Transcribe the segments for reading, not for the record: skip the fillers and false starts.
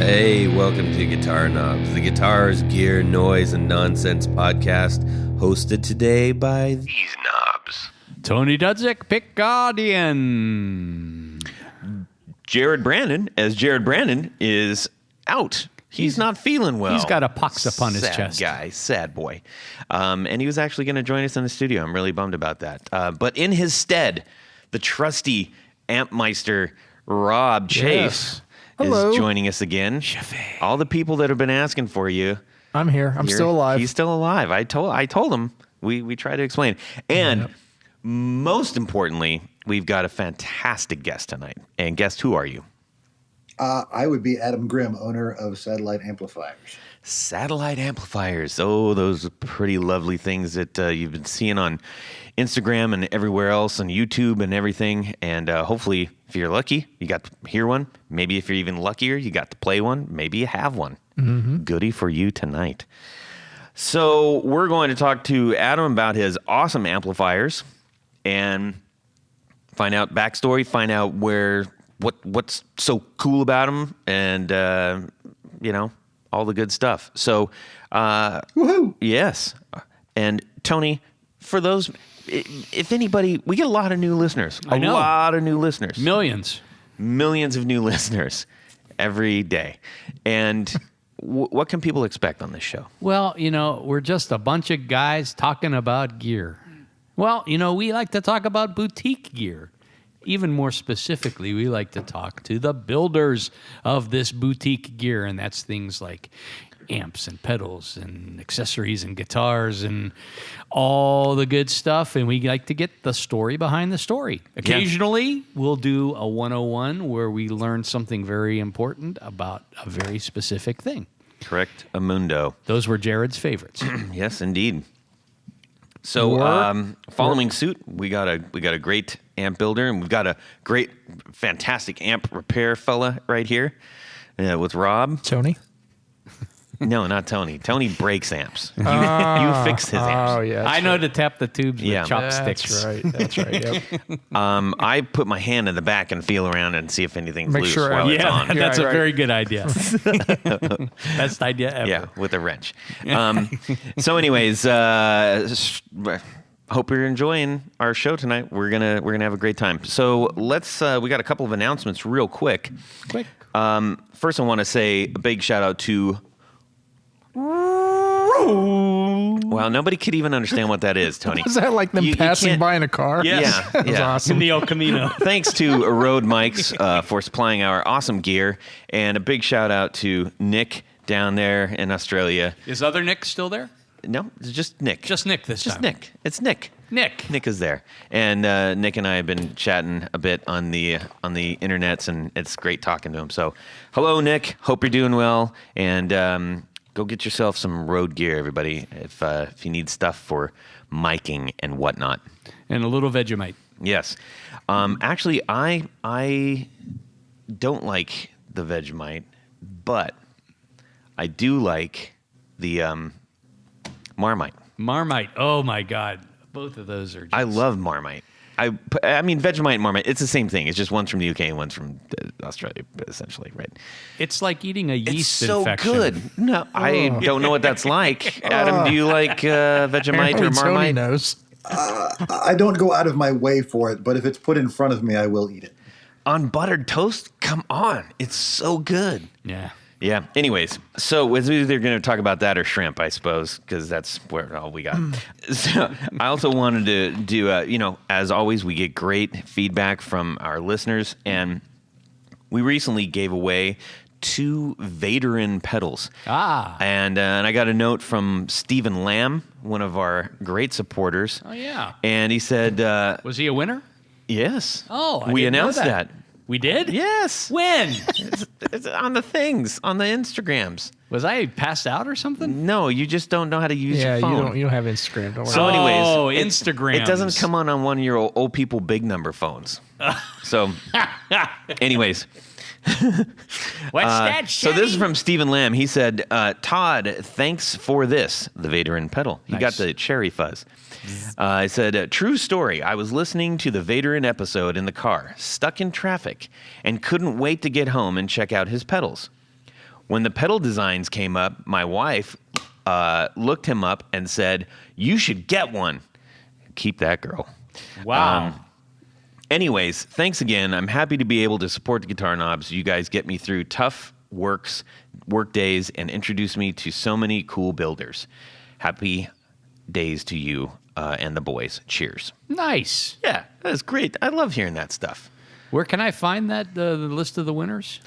Hey, welcome to Guitar Knobs, the guitars, gear, noise, and nonsense podcast, hosted today by these knobs. Tony Dudzik, Pick Guardian. Jared Brandon, as Jared Brandon is out. He's not feeling well. He's got a pox upon his chest. Sad boy. And he was actually going to join us in the studio. I'm really bummed about that. But in his stead, the trusty Ampmeister Rob Chafe is joining us again. Chafe. All the people that have been asking for you. I'm here. I'm still alive. He's still alive. I told him. We tried to explain. And most importantly, we've got a fantastic guest tonight. And guess who are you? I would be Adam Grimm, owner of Satellite Amplifiers. Satellite amplifiers. Oh, those pretty lovely things that you've been seeing on Instagram and everywhere else, on YouTube and everything. And hopefully, if you're lucky, you got to hear one. Maybe if you're even luckier, you got to play one. Maybe you have one. Mm-hmm. Goodie for you tonight. So we're going to talk to Adam about his awesome amplifiers and find out backstory, find out what's so cool about them, and all the good stuff. So, Woohoo! Yes. And Tony, for those, if anybody, we get a lot of new listeners. A lot of new listeners. Millions of new listeners every day. And what can people expect on this show? Well, we're just a bunch of guys talking about gear. Well, we like to talk about boutique gear. Even more specifically, we like to talk to the builders of this boutique gear, and that's things like amps and pedals and accessories and guitars and all the good stuff, and we like to get the story behind the story. Occasionally, we'll do a 101 where we learn something very important about a very specific thing. Correct, Amundo. Those were Jared's favorites. Yes, indeed. So, following suit, we got a great amp builder, and we've got a great, fantastic amp repair fella right here with Rob. Tony? No, not Tony. Tony breaks amps. You fix his amps. Oh, yeah. I know to tap the tubes with chopsticks. That's right. Yep. I put my hand in the back and feel around and see if anything's Make loose sure- while it's on. That's a right. very good idea. Best idea ever. Yeah, with a wrench. So, anyways, hope you're enjoying our show tonight. We're gonna have a great time. So let's. We got a couple of announcements real quick. First, I want to say a big shout out to. Well, nobody could even understand what that is, Tony. Was that like them passing by in a car? Yeah, That was awesome. In the El Camino. Thanks to Rode Mics for supplying our awesome gear, and a big shout out to Nick down there in Australia. Is other Nick still there? No, it's just Nick. Just Nick this time. Just Nick. It's Nick. Nick is there, and Nick and I have been chatting a bit on the internets, and it's great talking to him. So, hello, Nick. Hope you're doing well, and go get yourself some Rode gear, everybody. If you need stuff for miking and whatnot, and a little Vegemite. yes. Actually, I don't like the Vegemite, but I do like the Marmite. Marmite. Oh my God. Both of those are just... I love Marmite. I mean, Vegemite and Marmite, it's the same thing. It's just one's from the UK and one's from Australia, essentially, right? It's like eating a yeast It's so infection. good. No, I don't know what that's like. Adam, do you like Vegemite or Apparently Tony Marmite? knows. I don't go out of my way for it, but if it's put in front of me, I will eat it. On buttered toast? Come on. It's so good. Yeah. Yeah. Anyways, so it's either going to talk about that or shrimp, I suppose, because that's where all we got. So I also wanted to do, as always, we get great feedback from our listeners, and we recently gave away 2 Vaderin pedals. And I got a note from Stephen Lamb, one of our great supporters. Oh, yeah. And he said, Was he a winner? yes. Oh, I we didn't know announced that. We did? Yes. When? It's on the things, on the Instagrams. Was I passed out or something? No, you just don't know how to use Yeah, your phone. you don't have Instagram. Don't worry. So anyways, Oh, Instagrams. It doesn't come on one of your old people big number phones. So anyways. What's that shit? So this is from Stephen Lamb. He said, Todd, thanks for this, the Vaderin pedal. He got the cherry fuzz. He said, true story. I was listening to the Vaderin episode in the car, stuck in traffic, and couldn't wait to get home and check out his pedals. when the pedal designs came up, my wife looked him up and said, "You should get one." Keep that, girl. Wow. Anyways, thanks again. I'm happy to be able to support the Guitar Knobs. You guys get me through tough work days and introduce me to so many cool builders. Happy days to you and the boys. Cheers. Nice. Yeah, that's great. I love hearing that stuff. Where can I find that the list of the winners?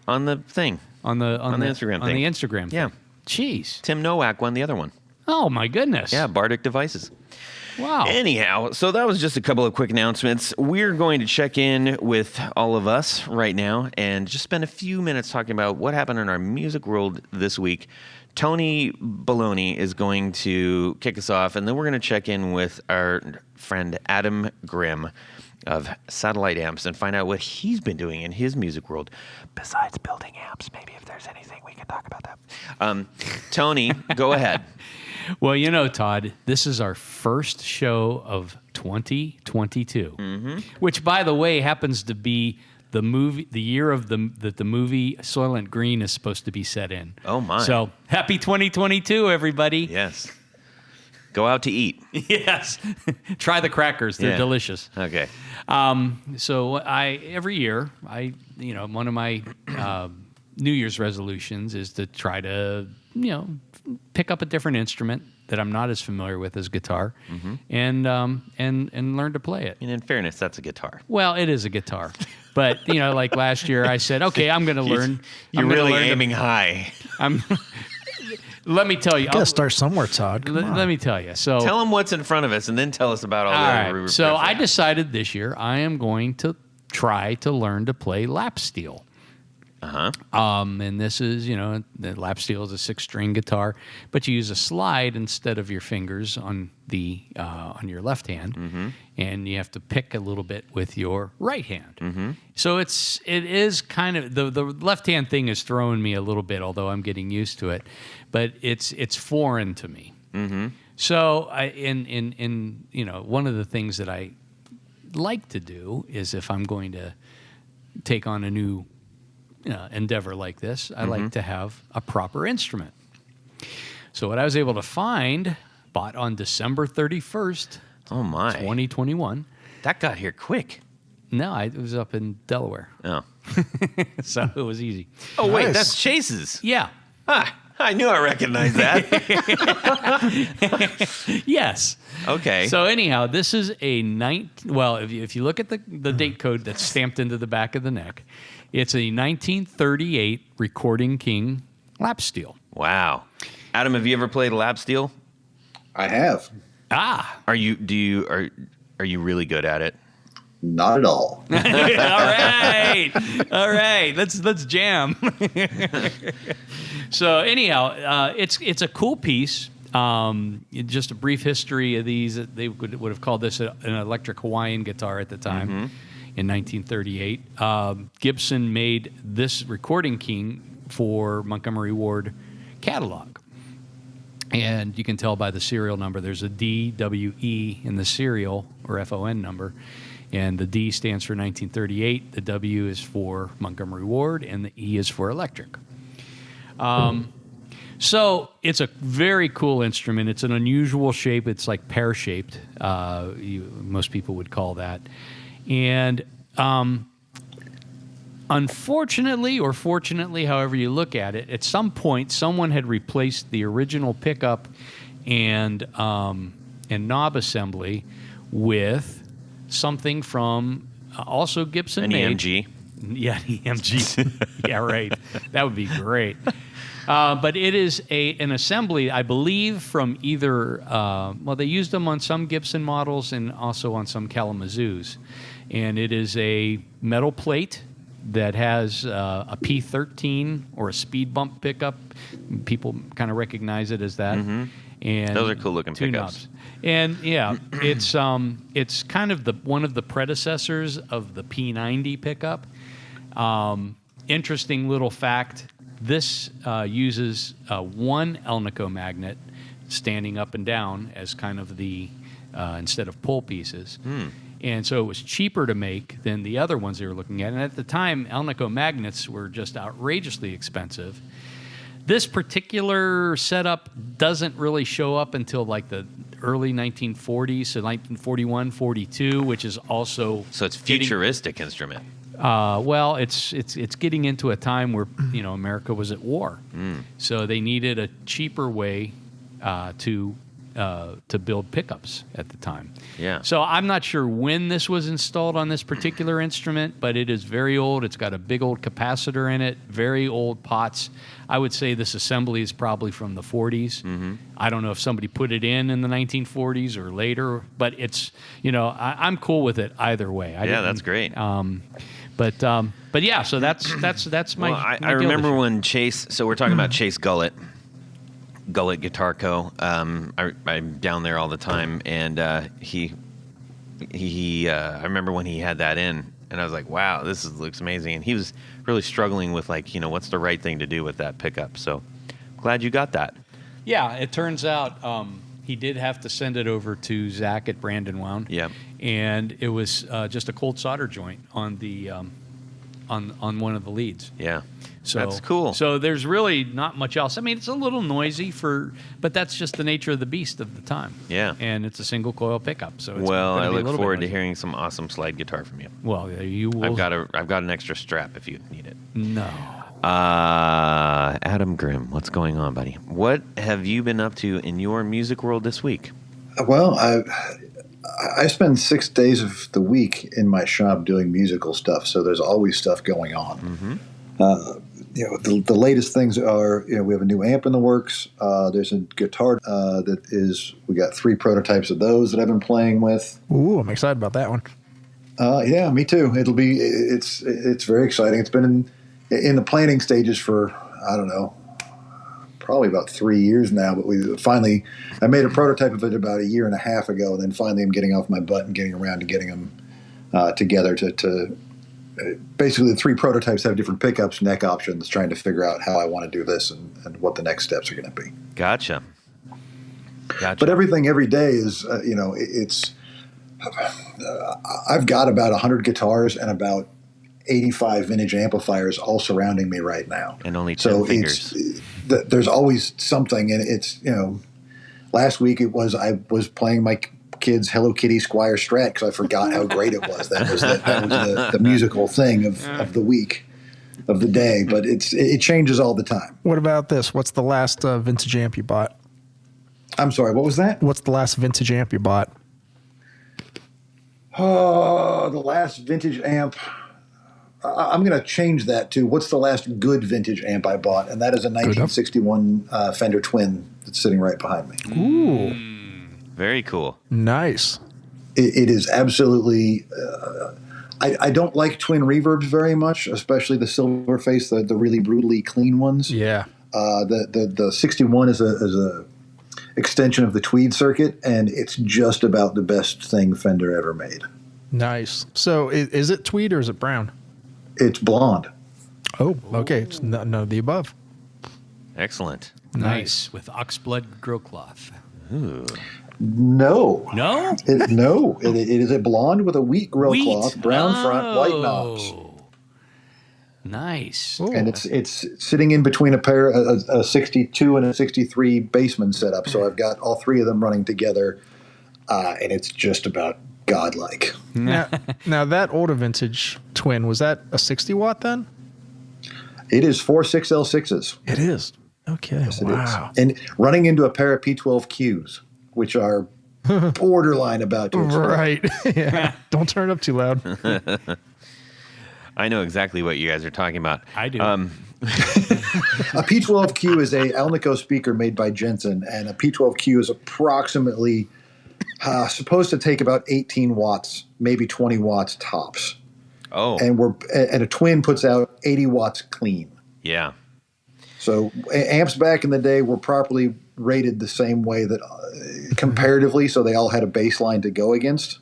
On the thing. On the Instagram on thing. the Instagram thing. Yeah. Jeez. Tim Novak won the other one. Oh my goodness. Yeah, Bardic Devices. Wow. Anyhow, so that was just a couple of quick announcements. We're going to check in with all of us right now and just spend a few minutes talking about what happened in our music world this week. Tony Baloney is going to kick us off, and then we're going to check in with our friend Adam Grimm of Satellite Amps and find out what he's been doing in his music world besides building amps. Maybe if there's anything we can talk about that. Tony, go ahead. Well, you know, Todd, this is our first show of 2022, which, by the way, happens to be the year of that the movie Soylent Green is supposed to be set in. Oh my! So happy 2022, everybody! Yes. Go out to eat. Yes. Try the crackers; they're delicious. Okay. So every year one of my New Year's resolutions is to try to pick up a different instrument that I'm not as familiar with as guitar, and learn to play it. And in fairness, that's a guitar. Well, it is a guitar, but like last year, I said, okay, I'm going to learn. You're really aiming high. Let me tell you, you gotta start somewhere, Todd. Let me tell you. So tell them what's in front of us, and then tell us about all the. Right. So I decided this year I am going to try to learn to play lap steel. And this is, the lap steel is a 6-string guitar, but you use a slide instead of your fingers on on your left hand, and you have to pick a little bit with your right hand. So it is kind of the left hand thing is throwing me a little bit, although I'm getting used to it, but it's foreign to me. So one of the things that I like to do is if I'm going to take on a new endeavor like this, I like to have a proper instrument. So what I was able to find, bought on December 31st, 2021. That got here quick. No, it was up in Delaware. Oh. So it was easy. Oh, nice. Wait, that's Chase's. Yeah. I knew I recognized that. Yes. Okay. So anyhow, this is a if you look at the date code that's stamped into the back of the neck, it's a 1938 Recording King lap steel. Wow. Adam, have you ever played a lap steel? I have. Are you really good at it? Not at all. All right. Let's jam. So anyhow, it's a cool piece. Just a brief history of these. They would have called this an electric Hawaiian guitar at the time. In 1938, Gibson made this Recording King for Montgomery Ward catalog. And you can tell by the serial number, there's a DWE in the serial, or FON number. And the D stands for 1938, the W is for Montgomery Ward, and the E is for electric. So it's a very cool instrument. It's an unusual shape. It's like pear-shaped, most people would call that. And unfortunately, or fortunately, however you look at it, at some point, someone had replaced the original pickup and knob assembly with something from also Gibson An made. EMG. Yeah, EMG. Yeah, right. That would be great. But it is an assembly, I believe, from either, they used them on some Gibson models and also on some Kalamazoos. And it is a metal plate that has a P13 or a speed bump pickup. People kind of recognize it as that. And those are cool looking pickups. Knobs. And yeah, it's kind of one of the predecessors of the P90 pickup. Interesting little fact. This uses one Elnico magnet standing up and down as kind of the instead of pull pieces. And so it was cheaper to make than the other ones they were looking at. And at the time, Elnico magnets were just outrageously expensive. This particular setup doesn't really show up until like the early 1940s, so 1941, 42, which is also So it's futuristic instrument. well, it's getting into a time where America was at war, so they needed a cheaper way to build pickups at the time. Yeah. So I'm not sure when this was installed on this particular instrument, but it is very old. It's got a big old capacitor in it, very old pots. I would say this assembly is probably from the 40s. Mm-hmm. I don't know if somebody put it in the 1940s or later, but it's, I'm cool with it either way. That's great. But yeah, so that's my. Well, my I deal remember this year. when Chase. So we're talking about Chase Gullett Guitar Co. I'm down there all the time, and he. I remember when he had that in, and I was like, "Wow, looks amazing." And he was really struggling with what's the right thing to do with that pickup. So glad you got that. Yeah, it turns out he did have to send it over to Zach at Brandon Wound. Yeah. And it was just a cold solder joint on the on one of the leads. Yeah. So That's cool. So there's really not much else. I mean, it's a little noisy but that's just the nature of the beast of the time. Yeah. And it's a single coil pickup. So it's Well, gonna I be a look little bit forward to noisy. hearing some awesome slide guitar from you. Well, you will. I've got an extra strap if you need it. No. Adam Grimm, what's going on, buddy? What have you been up to in your music world this week? Well, I spend 6 days of the week in my shop doing musical stuff, so there's always stuff going on. Mm-hmm. The latest things are, we have a new amp in the works. There's a guitar we got 3 prototypes of those that I've been playing with. Ooh, I'm excited about that one. Yeah, me too. It's very exciting. It's been in the planning stages for, I don't know, probably about 3 years now, but I made a prototype of it about 1.5 years ago, and then finally I'm getting off my butt and getting around to getting them together to basically the 3 prototypes have different pickups, neck options, trying to figure out how I want to do this and what the next steps are going to be. Gotcha. But everything every day is, I've got about 100 guitars and about 85 vintage amplifiers all surrounding me right now. And only 10 fingers. There's always something, and it's, last week I was playing my kids' Hello Kitty Squire Strat because I forgot how great it was. That was the musical thing of the week, of the day. But it changes all the time. What about this? What's the last vintage amp you bought? I'm sorry, what was that? What's the last vintage amp you bought? Oh, the last vintage amp. I'm going to change that to what's the last good vintage amp I bought, and that is a 1961 Fender Twin that's sitting right behind me. Ooh. Very cool. Nice. It is absolutely. I don't like twin reverbs very much, especially the silver face, the really brutally clean ones. Yeah. The 61 is a extension of the Tweed circuit, and it's just about the best thing Fender ever made. Nice. So is it tweed or is it brown? It's blonde. Oh, okay. It's none of the above. Excellent. Nice. With oxblood grill cloth. Ooh. No. No? It is a blonde with a wheat grill cloth, brown front, white knobs. Nice. Ooh. And it's sitting in between a 62 and a 63 Bassman setup. So I've got all 3 of them running together, and it's just about godlike. Now that older vintage twin, was that a 60 watt then? It is 4 6L6s. It is. Okay. Yes, Wow. it is. And running into a pair of P12Qs, which are borderline about to explode. Right. Yeah. Don't turn it up too loud. I know exactly what you guys are talking about. I do. A P12Q is a Alnico speaker made by Jensen, and a P12Q is approximately supposed to take about 18 watts, maybe 20 watts tops. Oh. And a twin puts out 80 watts clean. Yeah. So amps back in the day were properly rated the same way that comparatively, so they all had a baseline to go against.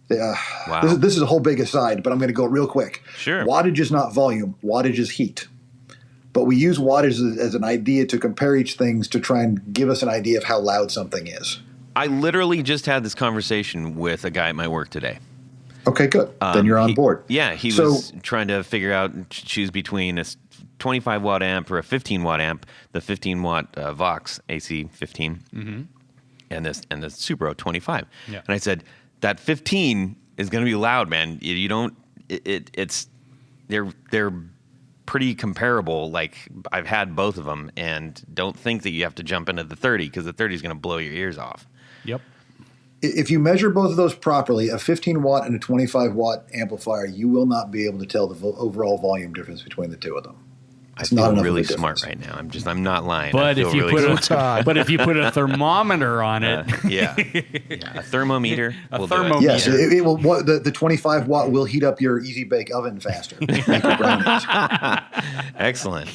Wow. This is a whole big aside, but I'm going to go real quick. Sure. Wattage is not volume. Wattage is heat. But we use wattage as an idea to compare each things to try and give us an idea of how loud something is. I literally just had this conversation with a guy at my work today. Okay, good. Then you're on board. Yeah, he was trying to figure out, choose between a 25 watt amp or a 15 watt amp, the 15 watt Vox AC 15, and the Supro 25. Yeah. And I said, that 15 is going to be loud, man. You don't. They're pretty comparable. Like, I've had both of them, and don't think that you have to jump into the 30 because the 30 is going to blow your ears off. Yep. If you measure both of those properly, a 15 watt and a 25 watt amplifier, you will not be able to tell the overall volume difference between the two of them. I feel really smart right now. I'm not lying. But if you really put a thermometer on it, a thermometer. thermometer. Yes, it will. The 25 watt will heat up your easy bake oven faster. Make your brownies. Excellent.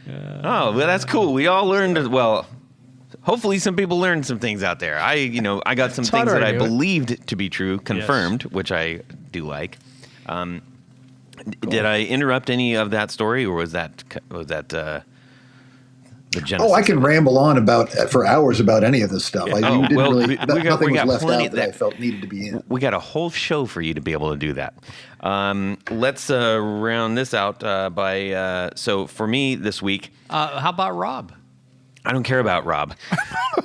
Oh, well, that's cool. We all learned. Well, hopefully, some people learned some things out there. I got some things that I believed to be true confirmed, which I do like. Cool. Did I interrupt any of that story, or was that the genesis? Oh, I can ramble on for hours about any of this stuff. Nothing was left out that I felt needed to be in. We got a whole show for you to be able to do that. Let's round this out by. So for me this week, how about Rob? I don't care about Rob.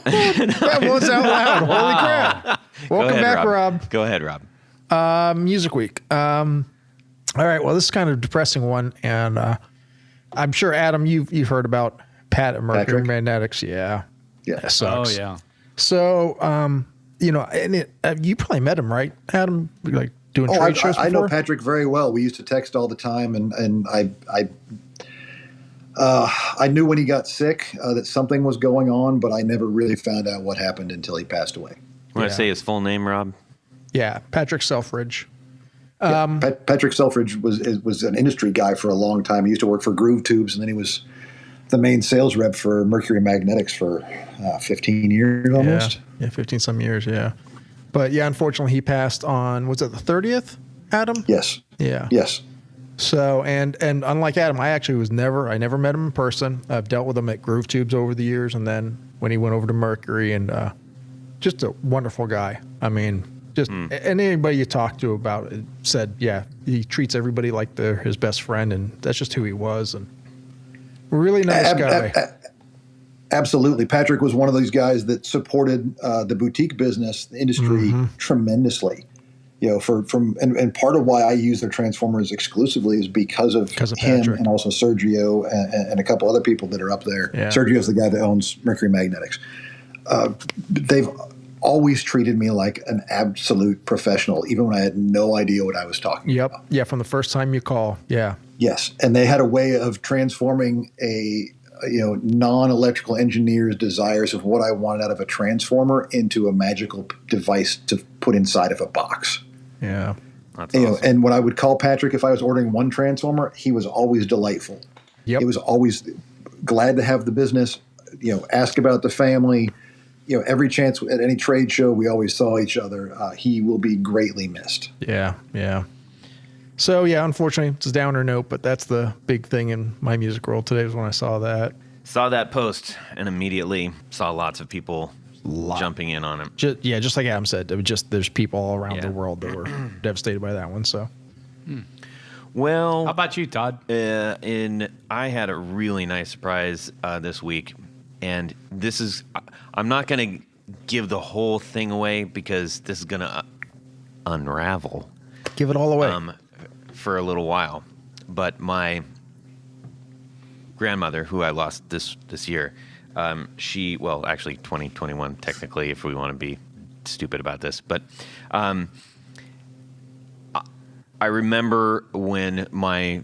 That was out loud. Holy crap! Welcome back, Rob. Go ahead, Rob. Music Week. All right. Well, this is kind of a depressing one, and I'm sure Adam, you've heard about Pat at Mercury Magnetics. Yeah. That sucks. Oh yeah. So, and you probably met him, right, Adam? Like doing trade shows before? I know Patrick very well. We used to text all the time, and I knew when he got sick that something was going on, but I never really found out what happened until he passed away. Want to say his full name, Rob? Yeah, Patrick Selfridge. Patrick Selfridge was an industry guy for a long time. He used to work for Groove Tubes, and then he was the main sales rep for Mercury Magnetics for 15 years almost. Yeah, 15-some years, yeah. But, yeah, unfortunately, he passed on, was it the 30th, Adam? Yes. Yeah. Yes. So, and unlike Adam, I never met him in person. I've dealt with him at Groove Tubes over the years, and then when he went over to Mercury, and just a wonderful guy. I mean, and anybody you talk to about it said, yeah, he treats everybody like they're his best friend, and that's just who he was. And really nice guy. Absolutely. Patrick was one of those guys that supported the boutique business, the industry tremendously. And part of why I use their transformers exclusively is because of him Patrick. And also Sergio and a couple other people that are up there. Yeah. Sergio's the guy that owns Mercury Magnetics. They've always treated me like an absolute professional, even when I had no idea what I was talking about. Yeah, from the first time you call. Yeah. Yes. And they had a way of transforming a non-electrical engineer's desires of what I wanted out of a transformer into a magical device to put inside of a box. Yeah. That's awesome. And when I would call Patrick, if I was ordering one transformer, he was always delightful. Yep. He was always glad to have the business, ask about the family. Every chance at any trade show, we always saw each other. He will be greatly missed. Yeah, yeah. So, yeah, unfortunately, it's a downer note, but that's the big thing in my music world today was when I saw that. Saw that post and immediately saw lots of people jumping in on it. Just like Adam said, there's people all around the world that were devastated by that one. So, Well, how about you, Todd? I had a really nice surprise this week, and I'm not going to give the whole thing away because this is going to unravel. Give it all away. For a little while. But my grandmother, who I lost this year, actually 2021 technically, if we want to be stupid about this, but I remember when my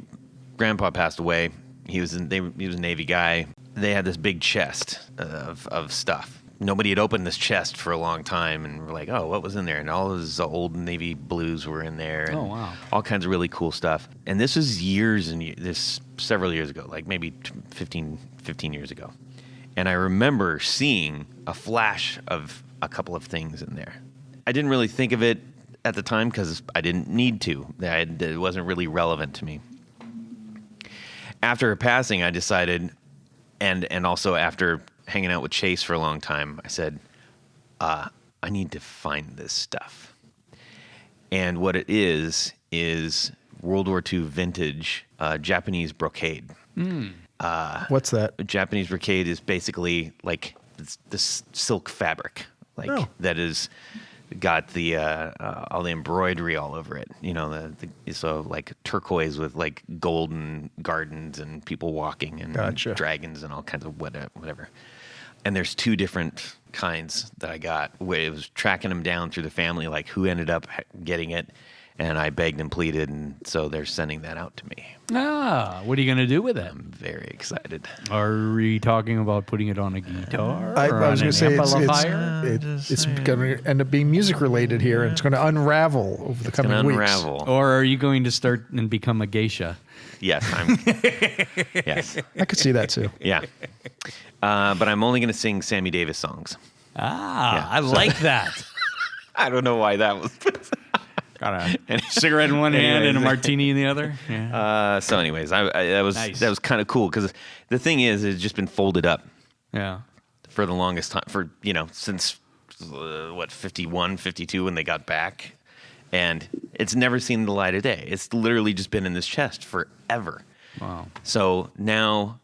grandpa passed away. He was a Navy guy. They had this big chest of stuff. Nobody had opened this chest for a long time, and we're like, oh, what was in there? And all of his old Navy blues were in there, and all kinds of really cool stuff. And this was several years ago, like maybe 15 years ago. And I remember seeing a flash of a couple of things in there. I didn't really think of it at the time because I didn't need to. It wasn't really relevant to me. After her passing, I decided, and also after hanging out with Chase for a long time, I said, I need to find this stuff. And what it is World War II vintage Japanese brocade. What's that? Japanese brocade is basically like this silk fabric, like that is got the all the embroidery all over it. You know, so like turquoise with like golden gardens and people walking and dragons and all kinds of whatever. And there's 2 different kinds that I got. Where it was tracking them down through the family, like who ended up getting it. And I begged and pleaded, and so they're sending that out to me. What are you going to do with it? I'm very excited. Are we talking about putting it on a guitar? I was going to say amplifier? it's going to end up being music related here, and it's going to unravel over the coming weeks. Unravel. Or are you going to start and become a geisha? Yes, yes. I could see that too. Yeah. But I'm only going to sing Sammy Davis songs. I like that. I don't know why that was. Got a cigarette in one hand and a martini in the other. Yeah. So, anyways, that was kind of cool because the thing is, it's just been folded up. Yeah. For the longest time, since 51, 52 when they got back, and it's never seen the light of day. It's literally just been in this chest forever. Wow. So now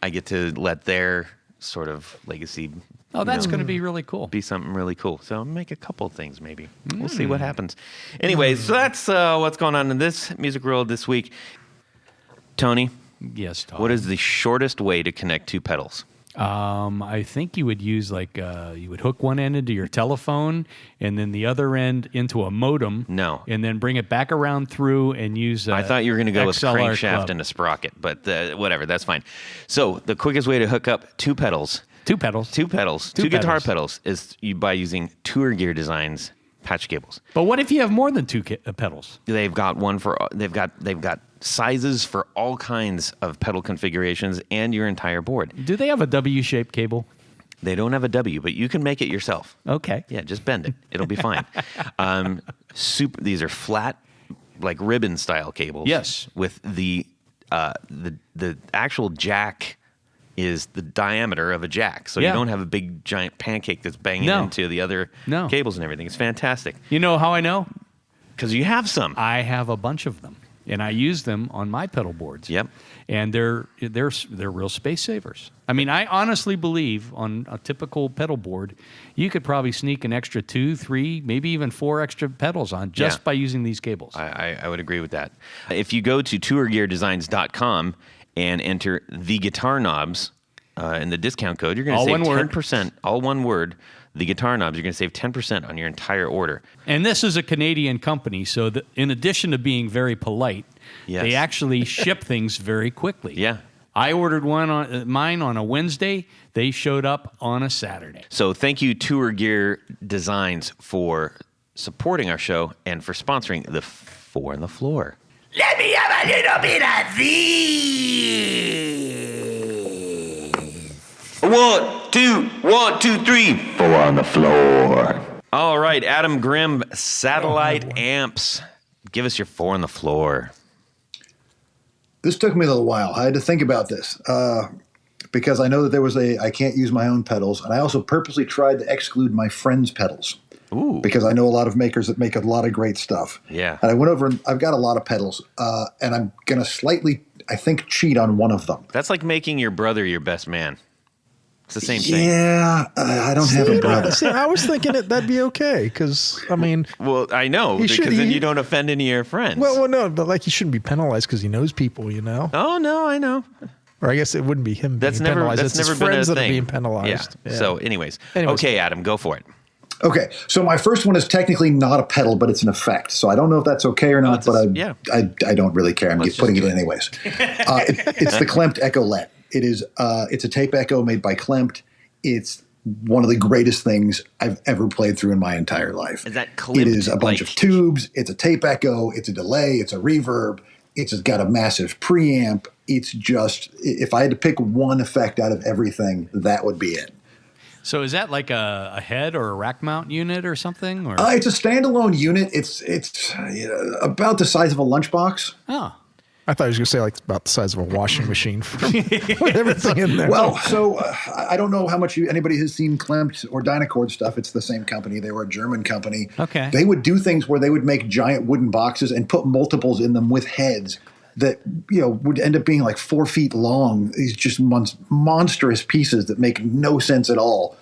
I get to let their sort of legacy. Oh, that's going to be really cool. Be something really cool. So I'll make a couple of things maybe. We'll see what happens. Anyways, so that's what's going on in this music world this week. Tony? Yes, Todd. What is the shortest way to connect 2 pedals? I think you would use you would hook one end into your telephone and then the other end into a modem. No. And then bring it back around through and use I thought you were going to go with XLR crankshaft club. and a sprocket, but whatever, that's fine. So the quickest way to hook up 2 pedals. 2 pedals. 2 pedals. 2 guitar pedals is by using Tour Gear Designs patch cables. But what if you have more than 2 pedals? They've got they've got sizes for all kinds of pedal configurations and your entire board. Do they have a W-shaped cable? They don't have a W, but you can make it yourself. Okay. Yeah, just bend it. It'll be fine. These are flat, like ribbon style cables. Yes. With the actual jack is the diameter of a jack. So you don't have a big giant pancake that's banging into the other cables and everything. It's fantastic. You know how I know? Because you have some. I have a bunch of them, and I use them on my pedal boards. Yep. And they're real space savers. I mean, I honestly believe on a typical pedal board, you could probably sneak an extra 2, 3, maybe even 4 extra pedals on just by using these cables. I would agree with that. If you go to tourgeardesigns.com and enter the guitar knobs in the discount code, you're going to save 10%, all one word, the guitar knobs, you're going to save 10% on your entire order. And this is a Canadian company, so in addition to being very polite, they actually ship things very quickly. Yeah. I ordered mine on a Wednesday. They showed up on a Saturday. So thank you, Tour Gear Designs, for supporting our show and for sponsoring the 4 on the Floor. Let me have a little bit of this. 1, 2, 3. 4 on the floor. All right, Adam Grimm, satellite amps. Give us your 4 on the floor. This took me a little while. I had to think about this because I know that I can't use my own pedals. And I also purposely tried to exclude my friends' pedals. Ooh. Because I know a lot of makers that make a lot of great stuff. Yeah. And I went over and I've got a lot of pedals. And I'm going to slightly, I think, cheat on one of them. That's like making your brother your best man. It's the same thing. Yeah, I don't have a brother. See, I was thinking that'd be okay because, I mean. Well, I know, because then you don't offend any of your friends. Well, no, but like he shouldn't be penalized because he knows people, you know? Oh, no, I know. Or I guess it wouldn't be him being That's penalized. That's it's never his been a friends thing. that are being penalized. Yeah. So anyways. Anyways. Okay, Adam, go for it. Okay, so my first one is technically not a pedal, but it's an effect. So I don't know if that's okay or not, but I don't really care. I'm putting it in anyways. It's the Klempt Echo Let. It's a tape echo made by Klempt. It's one of the greatest things I've ever played through in my entire life. Is that Klempt? It is a bunch of tubes. It's a tape echo. It's a delay. It's a reverb. It's got a massive preamp. It's just, if I had to pick one effect out of everything, that would be it. So is that like a head or a rack mount unit or something? Or? It's a standalone unit. It's about the size of a lunchbox. Oh. I thought he was going to say like it's about the size of a washing machine with everything in there. Well, so I don't know how much anybody has seen Klimt or Dynacord stuff. It's the same company. They were a German company. Okay. They would do things where they would make giant wooden boxes and put multiples in them with heads that, would end up being like 4 feet long. These just monstrous pieces that make no sense at all.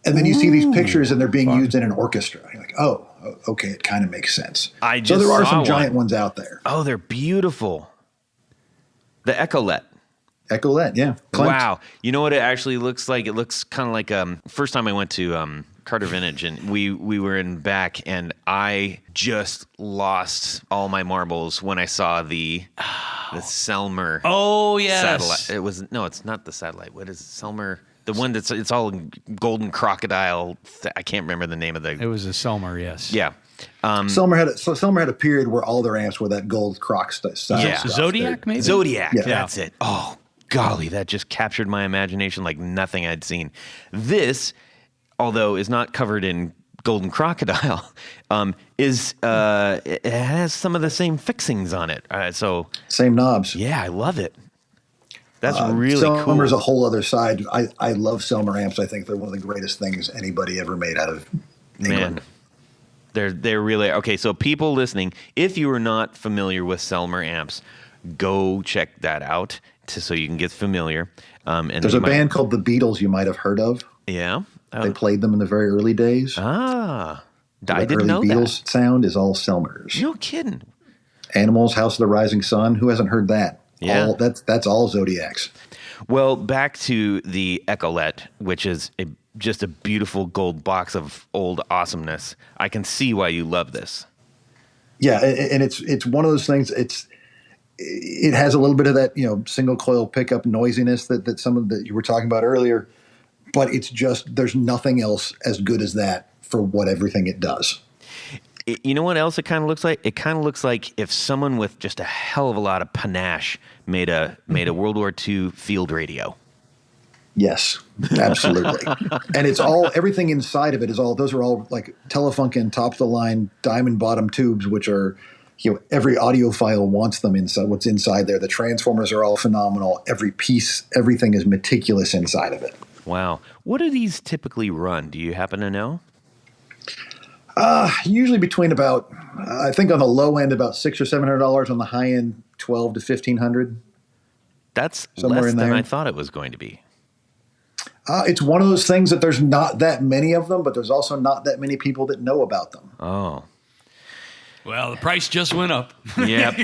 And then you see these pictures and they're being used in an orchestra. You're like, oh, okay, it kind of makes sense. So there are some giant ones out there. Oh, they're beautiful. The Ecolette. Ecolette, yeah. Klimt. Wow. You know what it actually looks like? It looks kind of like first time I went to Carter Vintage, and we were in back, and I just lost all my marbles when I saw the Selmer. Oh, yes. Satellite. It's not the satellite. What is it? Selmer? The one it's all golden crocodile. I can't remember the name of the. It was a Selmer, yes. Yeah. Selmer had a period where all their amps were that gold croc style. Yeah. stuff. Zodiac, maybe? Zodiac, Yeah. that's it. Oh, golly, that just captured my imagination like nothing I'd seen. This, although is not covered in golden crocodile, it has some of the same fixings on it. Same knobs. Yeah, I love it. That's really cool. Selmer's a whole other side. I love Selmer amps. I think they're one of the greatest things anybody ever made out of England. Man. They're really okay. So people listening, if you are not familiar with Selmer amps, go check that out so you can get familiar. And there's a band called the Beatles you might have heard of. Yeah, they played them in the very early days. I didn't early know Beatles that. sound is all Selmers. No kidding. Animals, House of the Rising Sun. Who hasn't heard that? Yeah, that's all Zodiacs. Well, back to the Ecolette, which is just a beautiful gold box of old awesomeness. I can see why you love this. Yeah, and it's one of those things. It has a little bit of that single coil pickup noisiness that some of that you were talking about earlier, but it's just there's nothing else as good as that for everything it does. You know what else it kind of looks like? It kind of looks like if someone with just a hell of a lot of panache made a World War II field radio. Yes, absolutely. And it's everything inside of it those are all like Telefunken top of the line diamond bottom tubes, which are, every audiophile wants them inside. What's inside there? The transformers are all phenomenal. Every piece, everything is meticulous inside of it. Wow. What do these typically run? Do you happen to know? Usually between about, I think on the low end about $600 or $700. On the high end, $1,200 to $1,500. That's somewhere less in than there. I thought it was going to be. It's one of those things that there's not that many of them, but there's also not that many people that know about them. Oh. Well, the price just went up. Yep.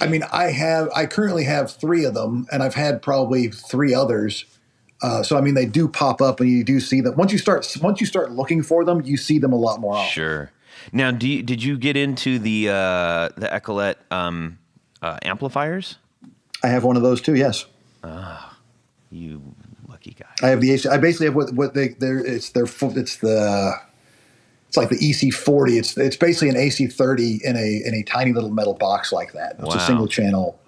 I mean, I currently have 3 of them, and I've had probably 3 others. So I mean, they do pop up, and you do see them. Once you start looking for them, you see them a lot more often. Sure. Now, did you get into the Ecolette amplifiers? I have one of those too. Yes. You lucky guy. I have the AC. I basically have what it's like the EC40. It's basically an AC30 in a tiny little metal box like that. It's a single channel,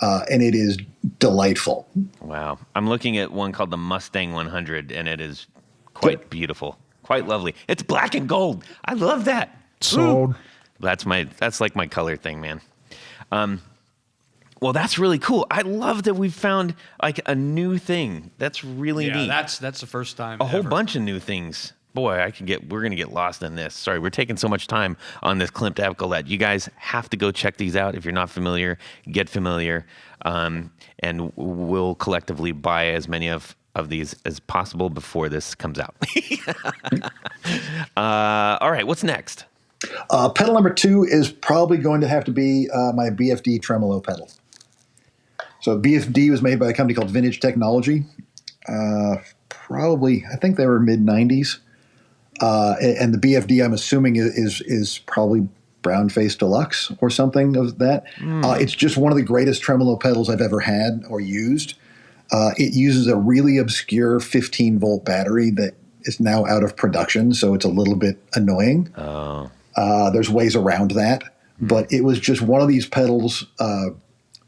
and it is delightful. Wow. I'm looking at one called the Mustang 100, and it is quite beautiful, quite lovely. It's black and gold. I love that. Sold. That's like my color thing, man. Well, that's really cool. I love that we've found like a new thing. That's really neat. That's the first time. A whole bunch of new things. Boy, we're going to get lost in this. Sorry, we're taking so much time on this Klimt Ecolette. You guys have to go check these out. If you're not familiar, get familiar. And we'll collectively buy as many of these as possible before this comes out. All right, what's next? Pedal number 2 is probably going to have to be my BFD tremolo pedal. So BFD was made by a company called Vintage Technology. Probably, I think they were mid-90s. And the BFD, I'm assuming, is probably Brown Face Deluxe or something of that. It's just one of the greatest tremolo pedals I've ever had or used. It uses a really obscure 15-volt battery that is now out of production, so it's a little bit annoying. There's ways around that. But it was just one of these pedals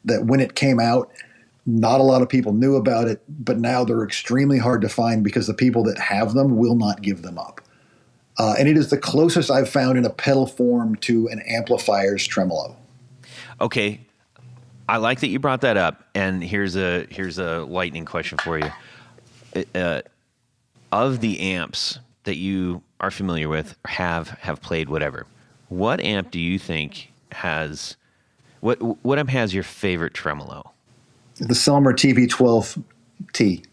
that when it came out, not a lot of people knew about it, but now they're extremely hard to find because the people that have them will not give them up. And it is the closest I've found in a pedal form to an amplifier's tremolo. Okay, I like that you brought that up, and here's a lightning question for you. Of the amps that you are familiar with, have played, whatever, what amp do you think has what amp has your favorite tremolo? The Selmer TV12T.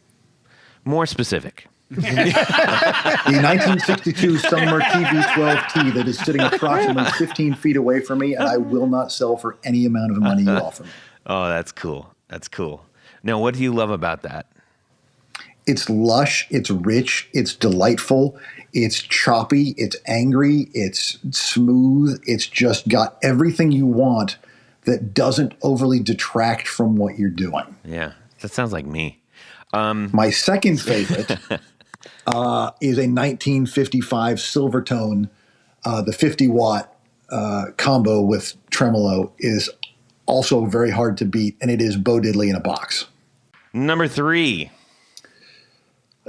More specific. The 1962 Selmer TV12T that is sitting approximately 15 feet away from me, and I will not sell for any amount of money you offer me. Oh, that's cool. That's cool. Now, what do you love about that? It's lush, it's rich, it's delightful, it's choppy, it's angry, it's smooth. It's just got everything you want that doesn't overly detract from what you're doing. Yeah, that sounds like me. My second favorite is a 1955 Silvertone. The 50-watt combo with tremolo is also very hard to beat, and it is Bo Diddley in a box. Number 3.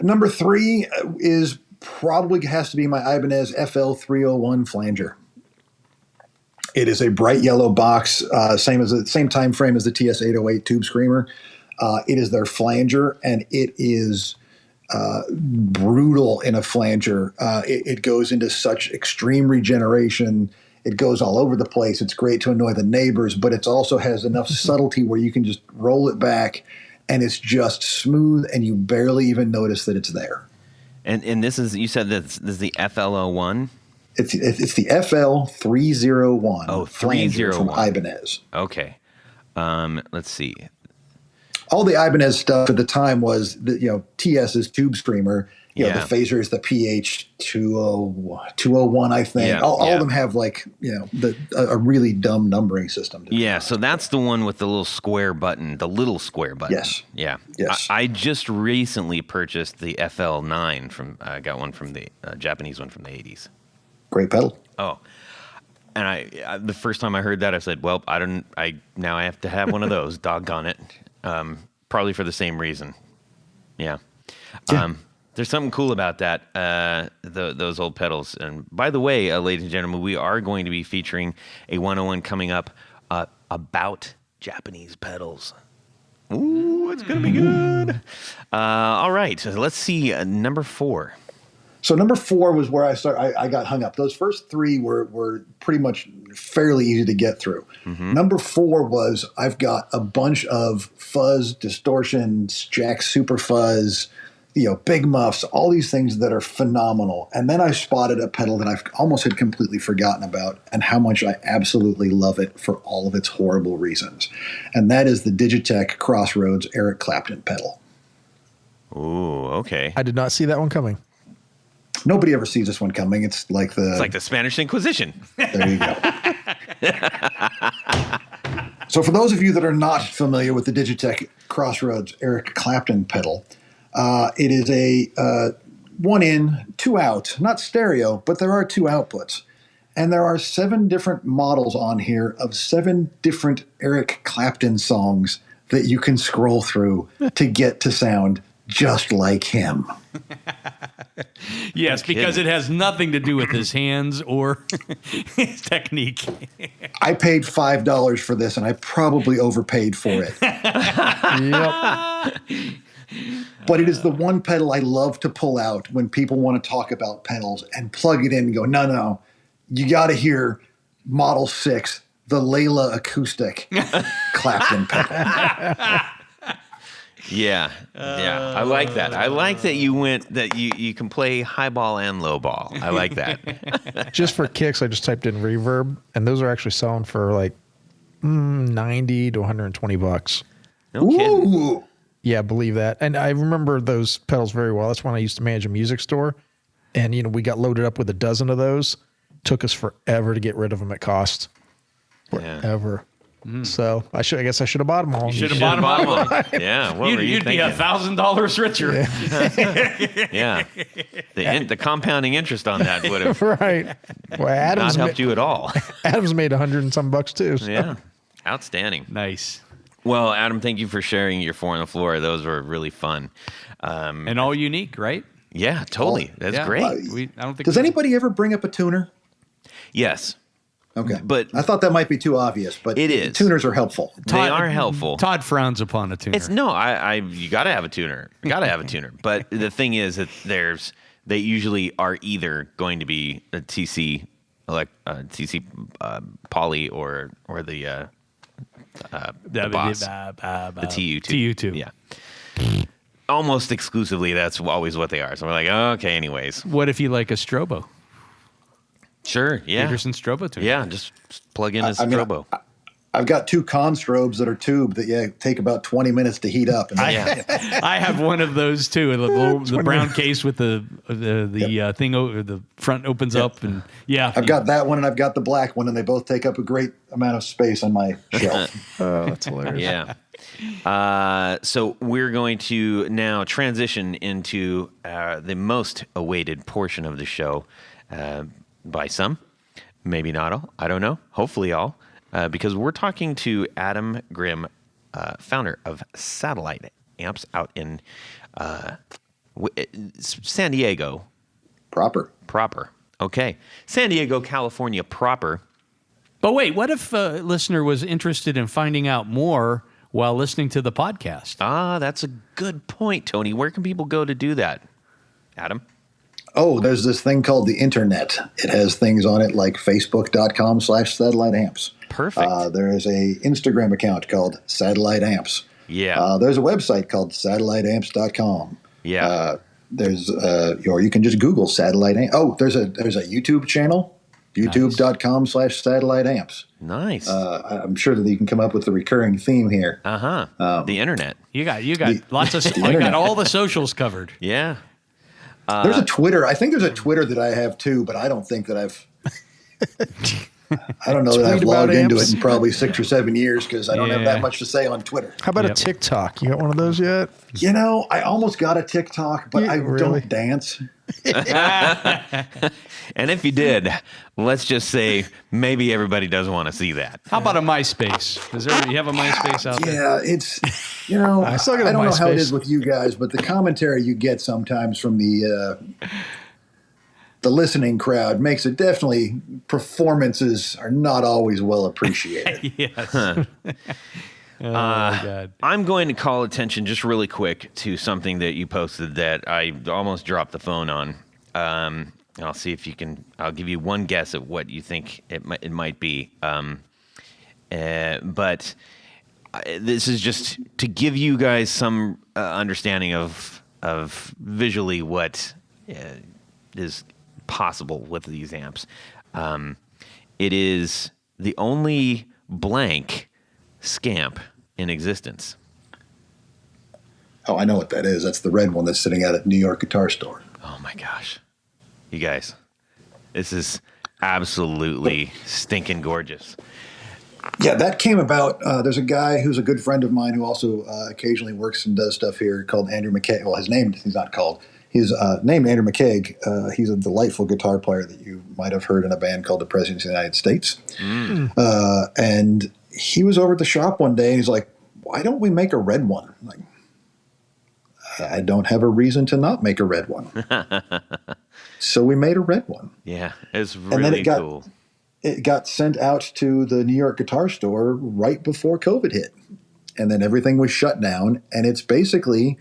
Number 3 is probably has to be my Ibanez FL301 flanger. It is a bright yellow box, same time frame as the TS808 Tube Screamer. It is their flanger, and it is brutal in a flanger. It goes into such extreme regeneration. It goes all over the place. It's great to annoy the neighbors, but it also has enough subtlety where you can just roll it back, and it's just smooth, and you barely even notice that it's there. And this is, you said this is the FL01? It's the FL301. Oh, flanger 301 from Ibanez. Okay. Let's see. All the Ibanez stuff at the time was TS's Tube Screamer. The phaser is the PH201, I think. Yeah, all of them have a really dumb numbering system. Yeah, so that's the one with the little square button, Yes. Yeah. Yes. I just recently purchased the FL9 I got one from the Japanese one from the 80s. Great pedal. Oh. And I the first time I heard that, I said, well, now I have to have one of those. Doggone it. Probably for the same reason. Yeah. There's something cool about that, those old pedals. And by the way, ladies and gentlemen, we are going to be featuring a 101 coming up about Japanese pedals. Ooh, it's going to be good. All right, so let's see, number 4. So number 4 was where I got hung up. Those first 3 were pretty much fairly easy to get through. Mm-hmm. Number 4 was I've got a bunch of fuzz, distortions, Jack Super Fuzz, big muffs, all these things that are phenomenal. And then I spotted a pedal that I almost had completely forgotten about and how much I absolutely love it for all of its horrible reasons. And that is the Digitech Crossroads Eric Clapton pedal. Ooh, okay. I did not see that one coming. Nobody ever sees this one coming. It's like the Spanish Inquisition. There you go. So for those of you that are not familiar with the Digitech Crossroads Eric Clapton pedal, it is a 1 in, 2 out, not stereo, but there are 2 outputs. And there are 7 different models on here of 7 different Eric Clapton songs that you can scroll through to get to sound just like him. Yes, because it has nothing to do with his hands or his technique. I paid $5 for this, and I probably overpaid for it. Yep. But it is the one pedal I love to pull out when people want to talk about pedals and plug it in and go, no, you got to hear Model 6, the Layla acoustic Clapton pedal. Yeah. I like that. I like that you went that you can play high ball and low ball. I like that. Just for kicks, I just typed in reverb, and those are actually selling for like $90 to $120. No kidding. Ooh. Yeah, believe that. And I remember those pedals very well. That's when I used to manage a music store, and we got loaded up with a dozen of those. Took us forever to get rid of them at cost. Forever. Yeah. So I guess I should have bought them all. You should have bought them all. Yeah, what were you You'd thinking? be $1,000 richer. Yeah. The compounding interest on that would have Right. Well, Adam's not helped you at all. Adam's made $100 and some bucks too. So. Yeah. Outstanding. Nice. Well, Adam, thank you for sharing your 4 on the floor. Those were really fun. And all unique, right? Yeah, totally. That's great. I don't think Does anybody ever bring up a tuner? Yes. Okay. But I thought that might be too obvious, but it is. Tuners are helpful. They are helpful. Todd frowns upon a tuner. It's no, you got to have a tuner. You got to have a tuner. But the thing is that they usually are either going to be a TC, TC poly or the boss, the TU2. TU2. Yeah. Almost exclusively, that's always what they are. So we're like, okay, anyways. What if you like a strobo? Sure, yeah. Peterson strobo tuner. Yeah, just plug in a I mean, strobo. I've got 2 con strobes that are tubed that take about 20 minutes to heat up. And I have one of those too. The brown case with the thing, the front opens up, and I've got that one and I've got the black one, and they both take up a great amount of space on my shelf. Oh, that's hilarious. Yeah. So we're going to now transition into the most awaited portion of the show by some, maybe not all. I don't know. Hopefully all. Because we're talking to Adam Grimm, founder of Satellite Amps out in San Diego. Proper. Okay. San Diego, California proper. But wait, what if a listener was interested in finding out more while listening to the podcast? That's a good point, Tony. Where can people go to do that, Adam? Oh, there's this thing called the internet. It has things on it like facebook.com/satellite amps. Perfect. There is a Instagram account called Satellite Amps. Yeah. There's a website called satelliteamps.com. Yeah. Or you can just Google Satellite Amps. Oh, there's a YouTube channel, youtube.com/satellite amps. Nice. I'm sure that you can come up with a recurring theme here. The internet. You got lots of. You got all the socials covered. Yeah. There's a Twitter. I think there's a Twitter that I have too, but I don't think that I don't know that I've logged into it in probably 6 or 7 years because I don't have that much to say on Twitter. How about a TikTok? You got one of those yet? I almost got a TikTok, but I don't dance. And if you did, let's just say maybe everybody doesn't want to see that. How about a MySpace? You have a MySpace out there? Yeah, it's I still got a don't know how it MySpace. is with you guys, but the commentary you get sometimes from the listening crowd makes it definitely performances are not always well appreciated. Yes. Oh, my God. I'm going to call attention just really quick to something that you posted that I almost dropped the phone on. I'll see if you can. I'll give you one guess at what you think it might be. But this is just to give you guys some understanding of visually what is possible with these amps. It is the only blank scamp in existence. Oh, I know what that is. That's the red one that's sitting out at New York Guitar Store. Oh my gosh. You guys, this is absolutely stinking gorgeous. Yeah, that came about. There's a guy who's a good friend of mine who also occasionally works and does stuff here called Andrew McCaig. Well, he's not called. He's named Andrew McCaig. He's a delightful guitar player that you might have heard in a band called the Presidents of the United States. And he was over at the shop one day and he's like, why don't we make a red one? I'm like, I don't have a reason to not make a red one. So we made a red one. Yeah, it's really cool. It got sent out to the New York Guitar Store right before COVID hit. And then everything was shut down. And it's basically,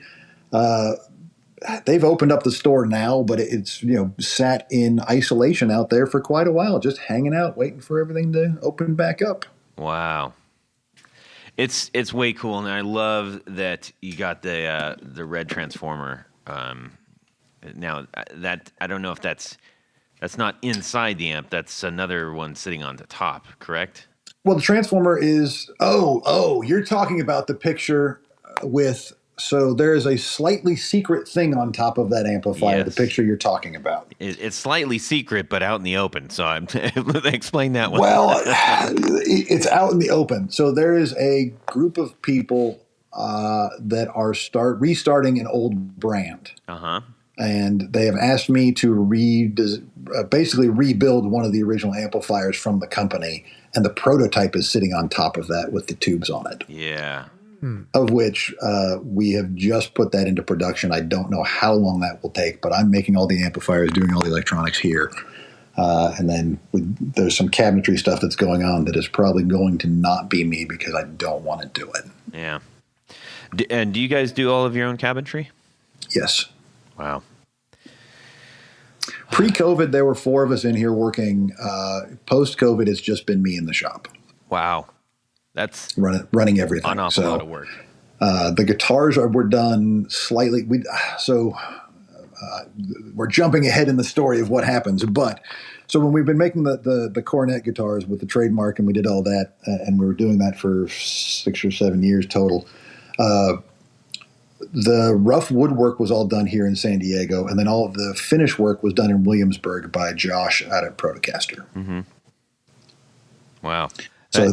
they've opened up the store now, but it's, sat in isolation out there for quite a while, just hanging out, waiting for everything to open back up. Wow. It's way cool. And I love that you got the red transformer. Now that I don't know if that's not inside the amp. That's another one sitting on the top, correct? Well, the transformer is, you're talking about the picture so there is a slightly secret thing on top of that amplifier, the picture you're talking about. It's slightly secret, but out in the open. So explain that one. Well, it's out in the open. So there is a group of people that are restarting an old brand. Uh-huh. And they have asked me to basically rebuild one of the original amplifiers from the company. And the prototype is sitting on top of that with the tubes on it. Yeah. Of which we have just put that into production. I don't know how long that will take, but I'm making all the amplifiers, doing all the electronics here. And then there's some cabinetry stuff that's going on that is probably going to not be me because I don't want to do it. Yeah. And do you guys do all of your own cabinetry? Yes. Wow. Pre-COVID, there were 4 of us in here working. Post-COVID, it's just been me in the shop. Wow. That's running everything. an awful lot of work. The guitars were done slightly. We're jumping ahead in the story of what happens. But so when we've been making the cornet guitars with the trademark, and we did all that, and we were doing that for 6 or 7 years total. The rough woodwork was all done here in San Diego, and then all of the finish work was done in Williamsburg by Josh out at Protocaster. Mm-hmm. Wow. So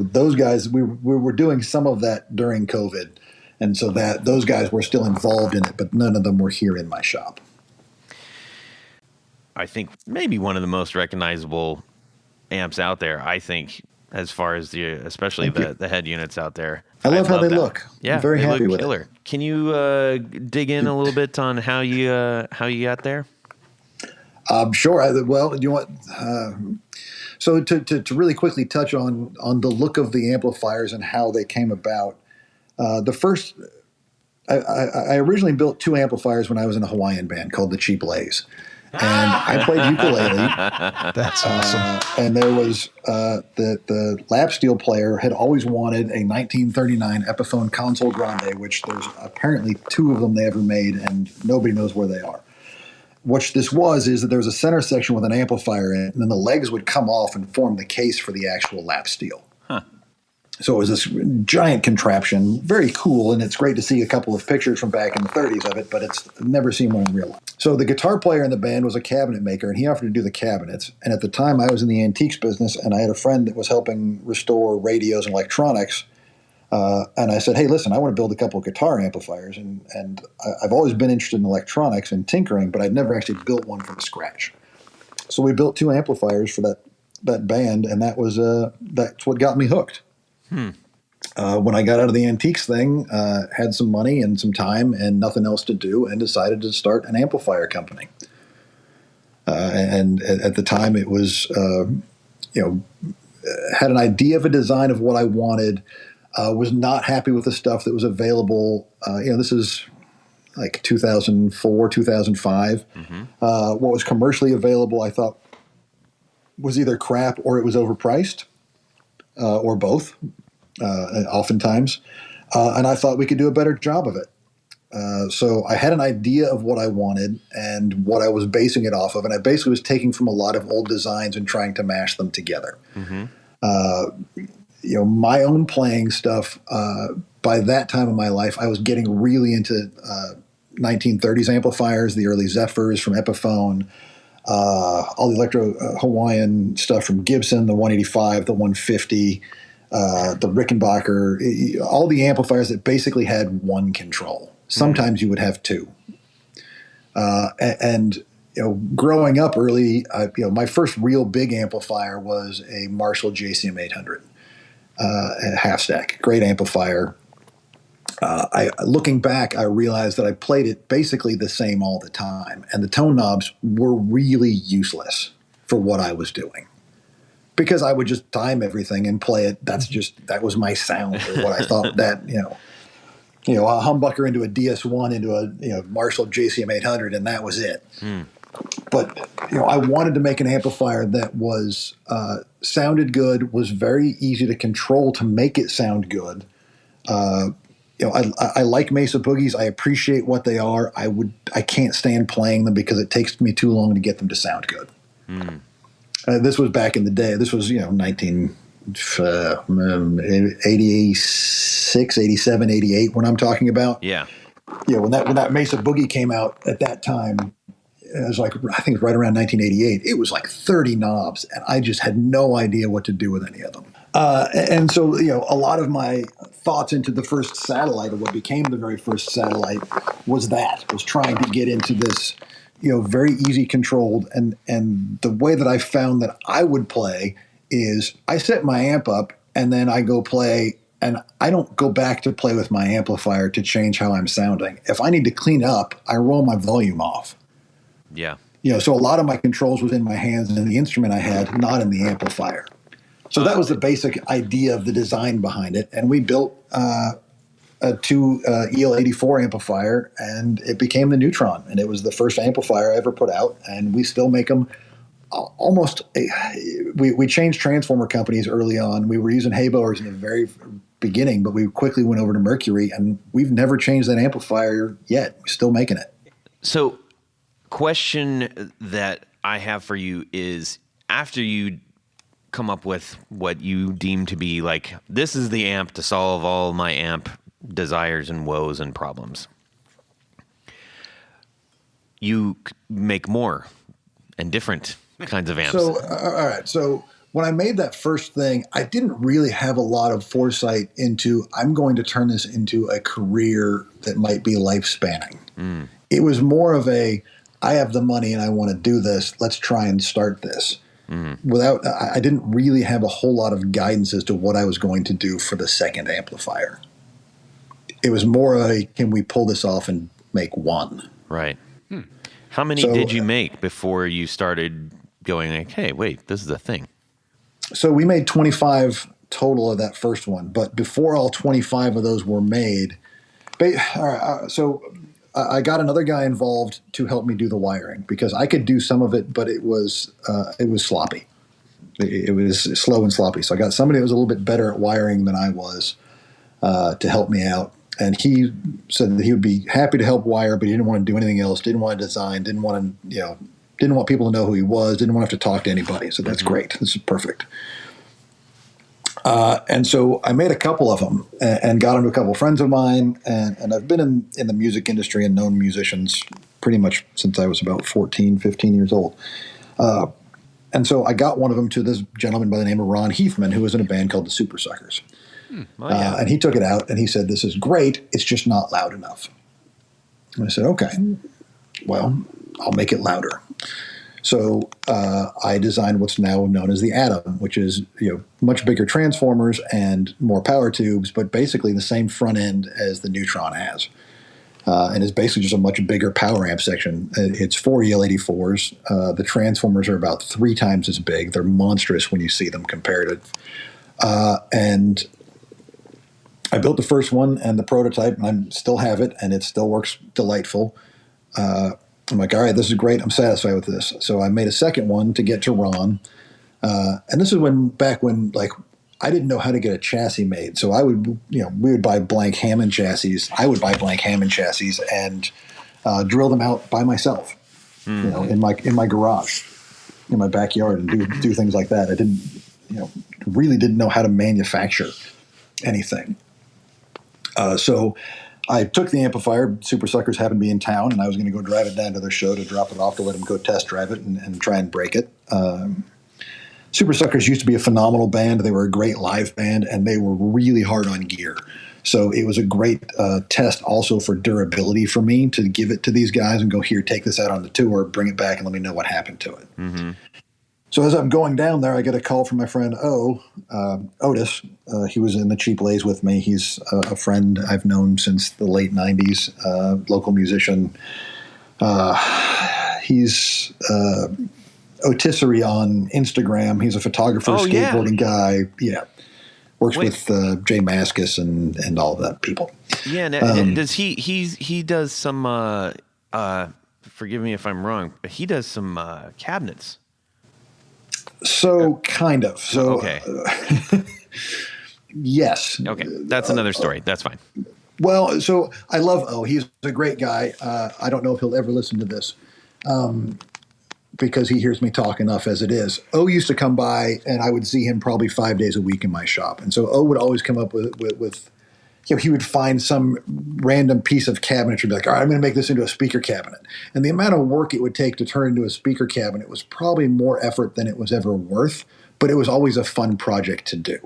those guys, we were doing some of that during COVID, and so that those guys were still involved in it, but none of them were here in my shop. I think maybe one of the most recognizable amps out there, I think, as far as especially the head units out there. I love how they look. Yeah, I'm very they happy look with killer. it. Can you dig in a little bit on how you got there? Sure. Well, do you want? So to really quickly touch on the look of the amplifiers and how they came about. The first, I originally built 2 amplifiers when I was in a Hawaiian band called the Cheap Lays. And I played ukulele. That's awesome. And there was the lap steel player had always wanted a 1939 Epiphone Console Grande, which there's apparently 2 of them they ever made, and nobody knows where they are. What this is that there was a center section with an amplifier in it, and then the legs would come off and form the case for the actual lap steel. Huh. So it was this giant contraption, very cool, and it's great to see a couple of pictures from back in the 30s of it, but it's never seen one in real life. So the guitar player in the band was a cabinet maker, and he offered to do the cabinets. And at the time, I was in the antiques business, and I had a friend that was helping restore radios and electronics. And I said, hey, listen, I want to build a couple of guitar amplifiers, and I've always been interested in electronics and tinkering, but I'd never actually built one from scratch. So we built 2 amplifiers for that band, and that's what got me hooked. When I got out of the antiques thing, had some money and some time and nothing else to do, and decided to start an amplifier company. And at the time, it was, had an idea of a design of what I wanted. Was not happy with the stuff that was available. This is like 2004, 2005. Mm-hmm. What was commercially available, I thought, was either crap or it was overpriced, or both. Oftentimes, and I thought we could do a better job of it. So I had an idea of what I wanted and what I was basing it off of, and I basically was taking from a lot of old designs and trying to mash them together. Mm-hmm. My own playing stuff. By that time of my life, I was getting really into 1930s amplifiers, the early Zephyrs from Epiphone, all the electro Hawaiian stuff from Gibson, the 185, the 150. The Rickenbacker, all the amplifiers that basically had one control. Sometimes you would have 2. Growing up early, my first real big amplifier was a Marshall JCM 800, a half stack, great amplifier. Looking back, I realized that I played it basically the same all the time, and the tone knobs were really useless for what I was doing. Because I would just time everything and play it. That was my sound, or what I thought that, a humbucker into a DS1 into a Marshall JCM 800, and that was it. But I wanted to make an amplifier that was sounded good, was very easy to control to make it sound good. I like Mesa Boogies. I appreciate what they are. I can't stand playing them because it takes me too long to get them to sound good. This was back in the day. This was, 1986, 87, 88 when I'm talking about. Yeah. When that Mesa Boogie came out at that time, it was like, I think it was right around 1988. It was like 30 knobs, and I just had no idea what to do with any of them. And so, a lot of my thoughts into the first satellite, or what became the very first satellite, was trying to get into this, very easy controlled. And the way that I found that I would play is I set my amp up and then I go play, and I don't go back to play with my amplifier to change how I'm sounding. If I need to clean up, I roll my volume off. Yeah. so a lot of my controls was in my hands and in the instrument I had, not in the amplifier. So that was the basic idea of the design behind it. And we built a 2 EL84 amplifier, and it became the Neutron. And it was the first amplifier I ever put out, and we still make them almost. We changed transformer companies early on. We were using Haybowers in the very beginning, but we quickly went over to Mercury, and we've never changed that amplifier yet. We're still making it. So, question that I have for you is, after you come up with what you deem to be like, this is the amp to solve all my amp desires and woes and problems, you make more and different kinds of amps. So, all right. So when I made that first thing, I didn't really have a lot of foresight into, I'm going to turn this into a career that might be life spanning. It was more of I have the money and I want to do this. Let's try and start this. I didn't really have a whole lot of guidance as to what I was going to do for the second amplifier. It was more can we pull this off and make one? Right. How many did you make before you started going like, hey, wait, this is a thing? So we made 25 total of that first one. But before all 25 of those were made, so I got another guy involved to help me do the wiring, because I could do some of it, but it was sloppy. It was slow and sloppy. So I got somebody that was a little bit better at wiring than I was to help me out. And he said that he would be happy to help wire, but he didn't want to do anything else. Didn't want to design. Didn't want people to know who he was. Didn't want to have to talk to anybody. So that's great. This is perfect. And so I made a couple of them and got them to a couple of friends of mine. And I've been in the music industry and known musicians pretty much since I was about 14, 15 years old. And so I got one of them to this gentleman by the name of Ron Heathman, who was in a band called the Super Suckers. And he took it out and he said, this is great. It's just not loud enough. And I said, okay, well, I'll make it louder. So I designed what's now known as the Adam, which is much bigger transformers and more power tubes, but basically the same front end as the Neutron has. And it's basically just a much bigger power amp section. It's 4 EL84s. The transformers are about 3 times as big. They're monstrous when you see them compared. And I built the first one and the prototype, and I still have it, and it still works delightful. I'm like, all right, this is great. I'm satisfied with this. So I made a second one to get to Ron. And this is back when I didn't know how to get a chassis made. So I would, we would buy blank Hammond chassis. I would buy blank Hammond chassis and drill them out by myself, in my garage, in my backyard, and do things like that. I didn't, really didn't know how to manufacture anything. So I took the amplifier. Super Suckers happened to be in town, and I was going to go drive it down to their show to drop it off to let them go test drive it and try and break it. Super Suckers used to be a phenomenal band. They were a great live band, and they were really hard on gear. So it was a great test also for durability for me to give it to these guys and go, here, take this out on the tour, bring it back, and let me know what happened to it. Mm-hmm. So as I'm going down there, I get a call from my friend Otis. He was in the Cheap Lays with me. He's a friend I've known since the late 90s, local musician. He's Otisserie on Instagram. He's a photographer, skateboarding guy. Yeah. Works with Jay Mascis and all of that people. Yeah. Does he does some, forgive me if I'm wrong, but he does some cabinets. So kind of. So okay. Yes. Okay, that's another story. That's fine. Well, so I love O. He's a great guy. I don't know if he'll ever listen to this because he hears me talk enough as it is. O used to come by, and I would see him probably 5 days a week in my shop. And so O would always come up with he would find some random piece of cabinetry and be like, all right, I'm going to make this into a speaker cabinet. And the amount of work it would take to turn into a speaker cabinet was probably more effort than it was ever worth, but it was always a fun project to do.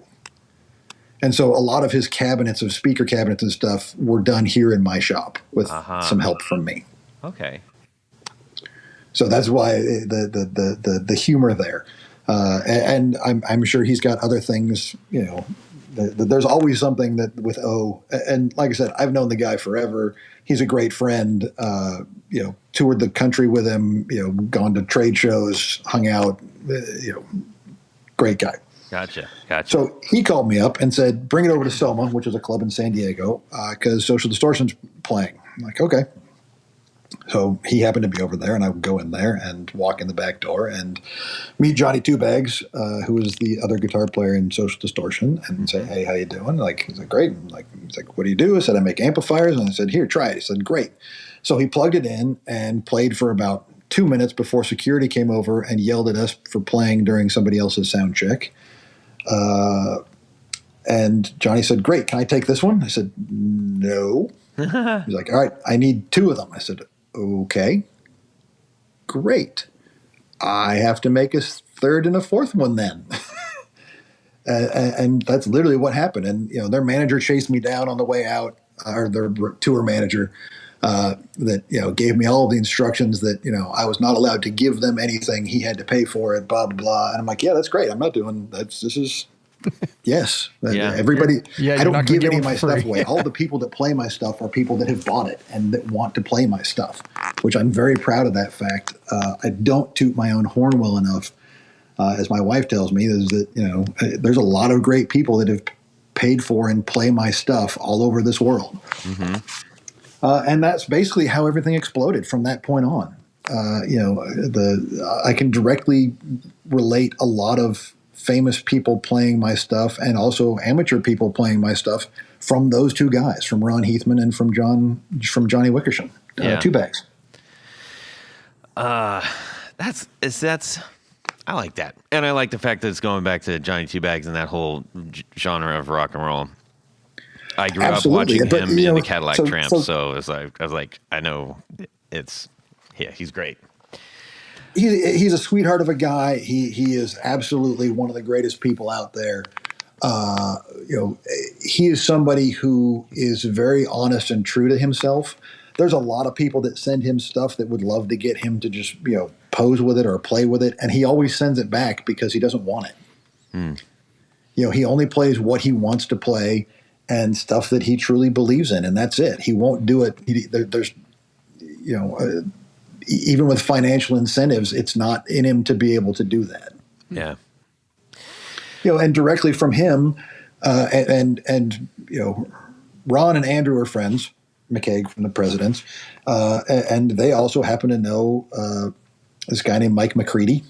And so a lot of his cabinets of speaker cabinets and stuff were done here in my shop with some help from me. Okay. So that's why the humor there. And I'm sure he's got other things, there's always something that with O. And like I said, I've known the guy forever. He's a great friend. Toured the country with him. Gone to trade shows, hung out. Great guy. Gotcha. So he called me up and said, "Bring it over to Soma, which is a club in San Diego, because Social Distortion's playing." I'm like, okay. So he happened to be over there, and I would go in there and walk in the back door and meet Johnny Two Bags, who is the other guitar player in Social Distortion, and say, "Hey, how you doing?" He's like, "Great." He's like, "What do you do?" I said, "I make amplifiers." And I said, "Here, try it." He said, "Great." So he plugged it in and played for about 2 minutes before security came over and yelled at us for playing during somebody else's sound check. And Johnny said, "Great, can I take this one?" I said, "No." He's like, "All right, I need 2 of them." I said, "Okay, great. I have to make a 3rd and a 4th one then." and that's literally what happened. And, their manager chased me down on the way out, or their tour manager, that, gave me all of the instructions that, I was not allowed to give them anything. He had to pay for it, blah, blah, blah. And I'm like, yeah, that's great. I'm not doing that. This is, yes. Yeah. Everybody, Yeah, I don't not gonna give get any of one my for stuff free. away. All the people that play my stuff are people that have bought it and that want to play my stuff, which I'm very proud of that fact. I don't toot my own horn well enough. As my wife tells me, is that, there's a lot of great people that have paid for and play my stuff all over this world. Mm-hmm. And that's basically how everything exploded from that point on. I can directly relate a lot of famous people playing my stuff and also amateur people playing my stuff from those 2 guys, from Ron Heathman and from Johnny Wickersham, Yeah. 2 Bags. That's I like that, and I like the fact that it's going back to Johnny Two Bags and that whole genre of rock and roll. I grew Absolutely. up watching him in the Cadillac so- Tramp, so- so it was I was like, I know he's great. He's a sweetheart of a guy. He is absolutely one of the greatest people out there. He is somebody who is very honest and true to himself. There's a lot of people that send him stuff that would love to get him to just, pose with it or play with it. And he always sends it back because he doesn't want it. He only plays what he wants to play and stuff that he truly believes in. And that's it. He won't do it. There's even with financial incentives, it's not in him to be able to do that. Yeah. And directly from him, and Ron and Andrew are friends, McKaig from the Presidents, and they also happen to know this guy named Mike McCready.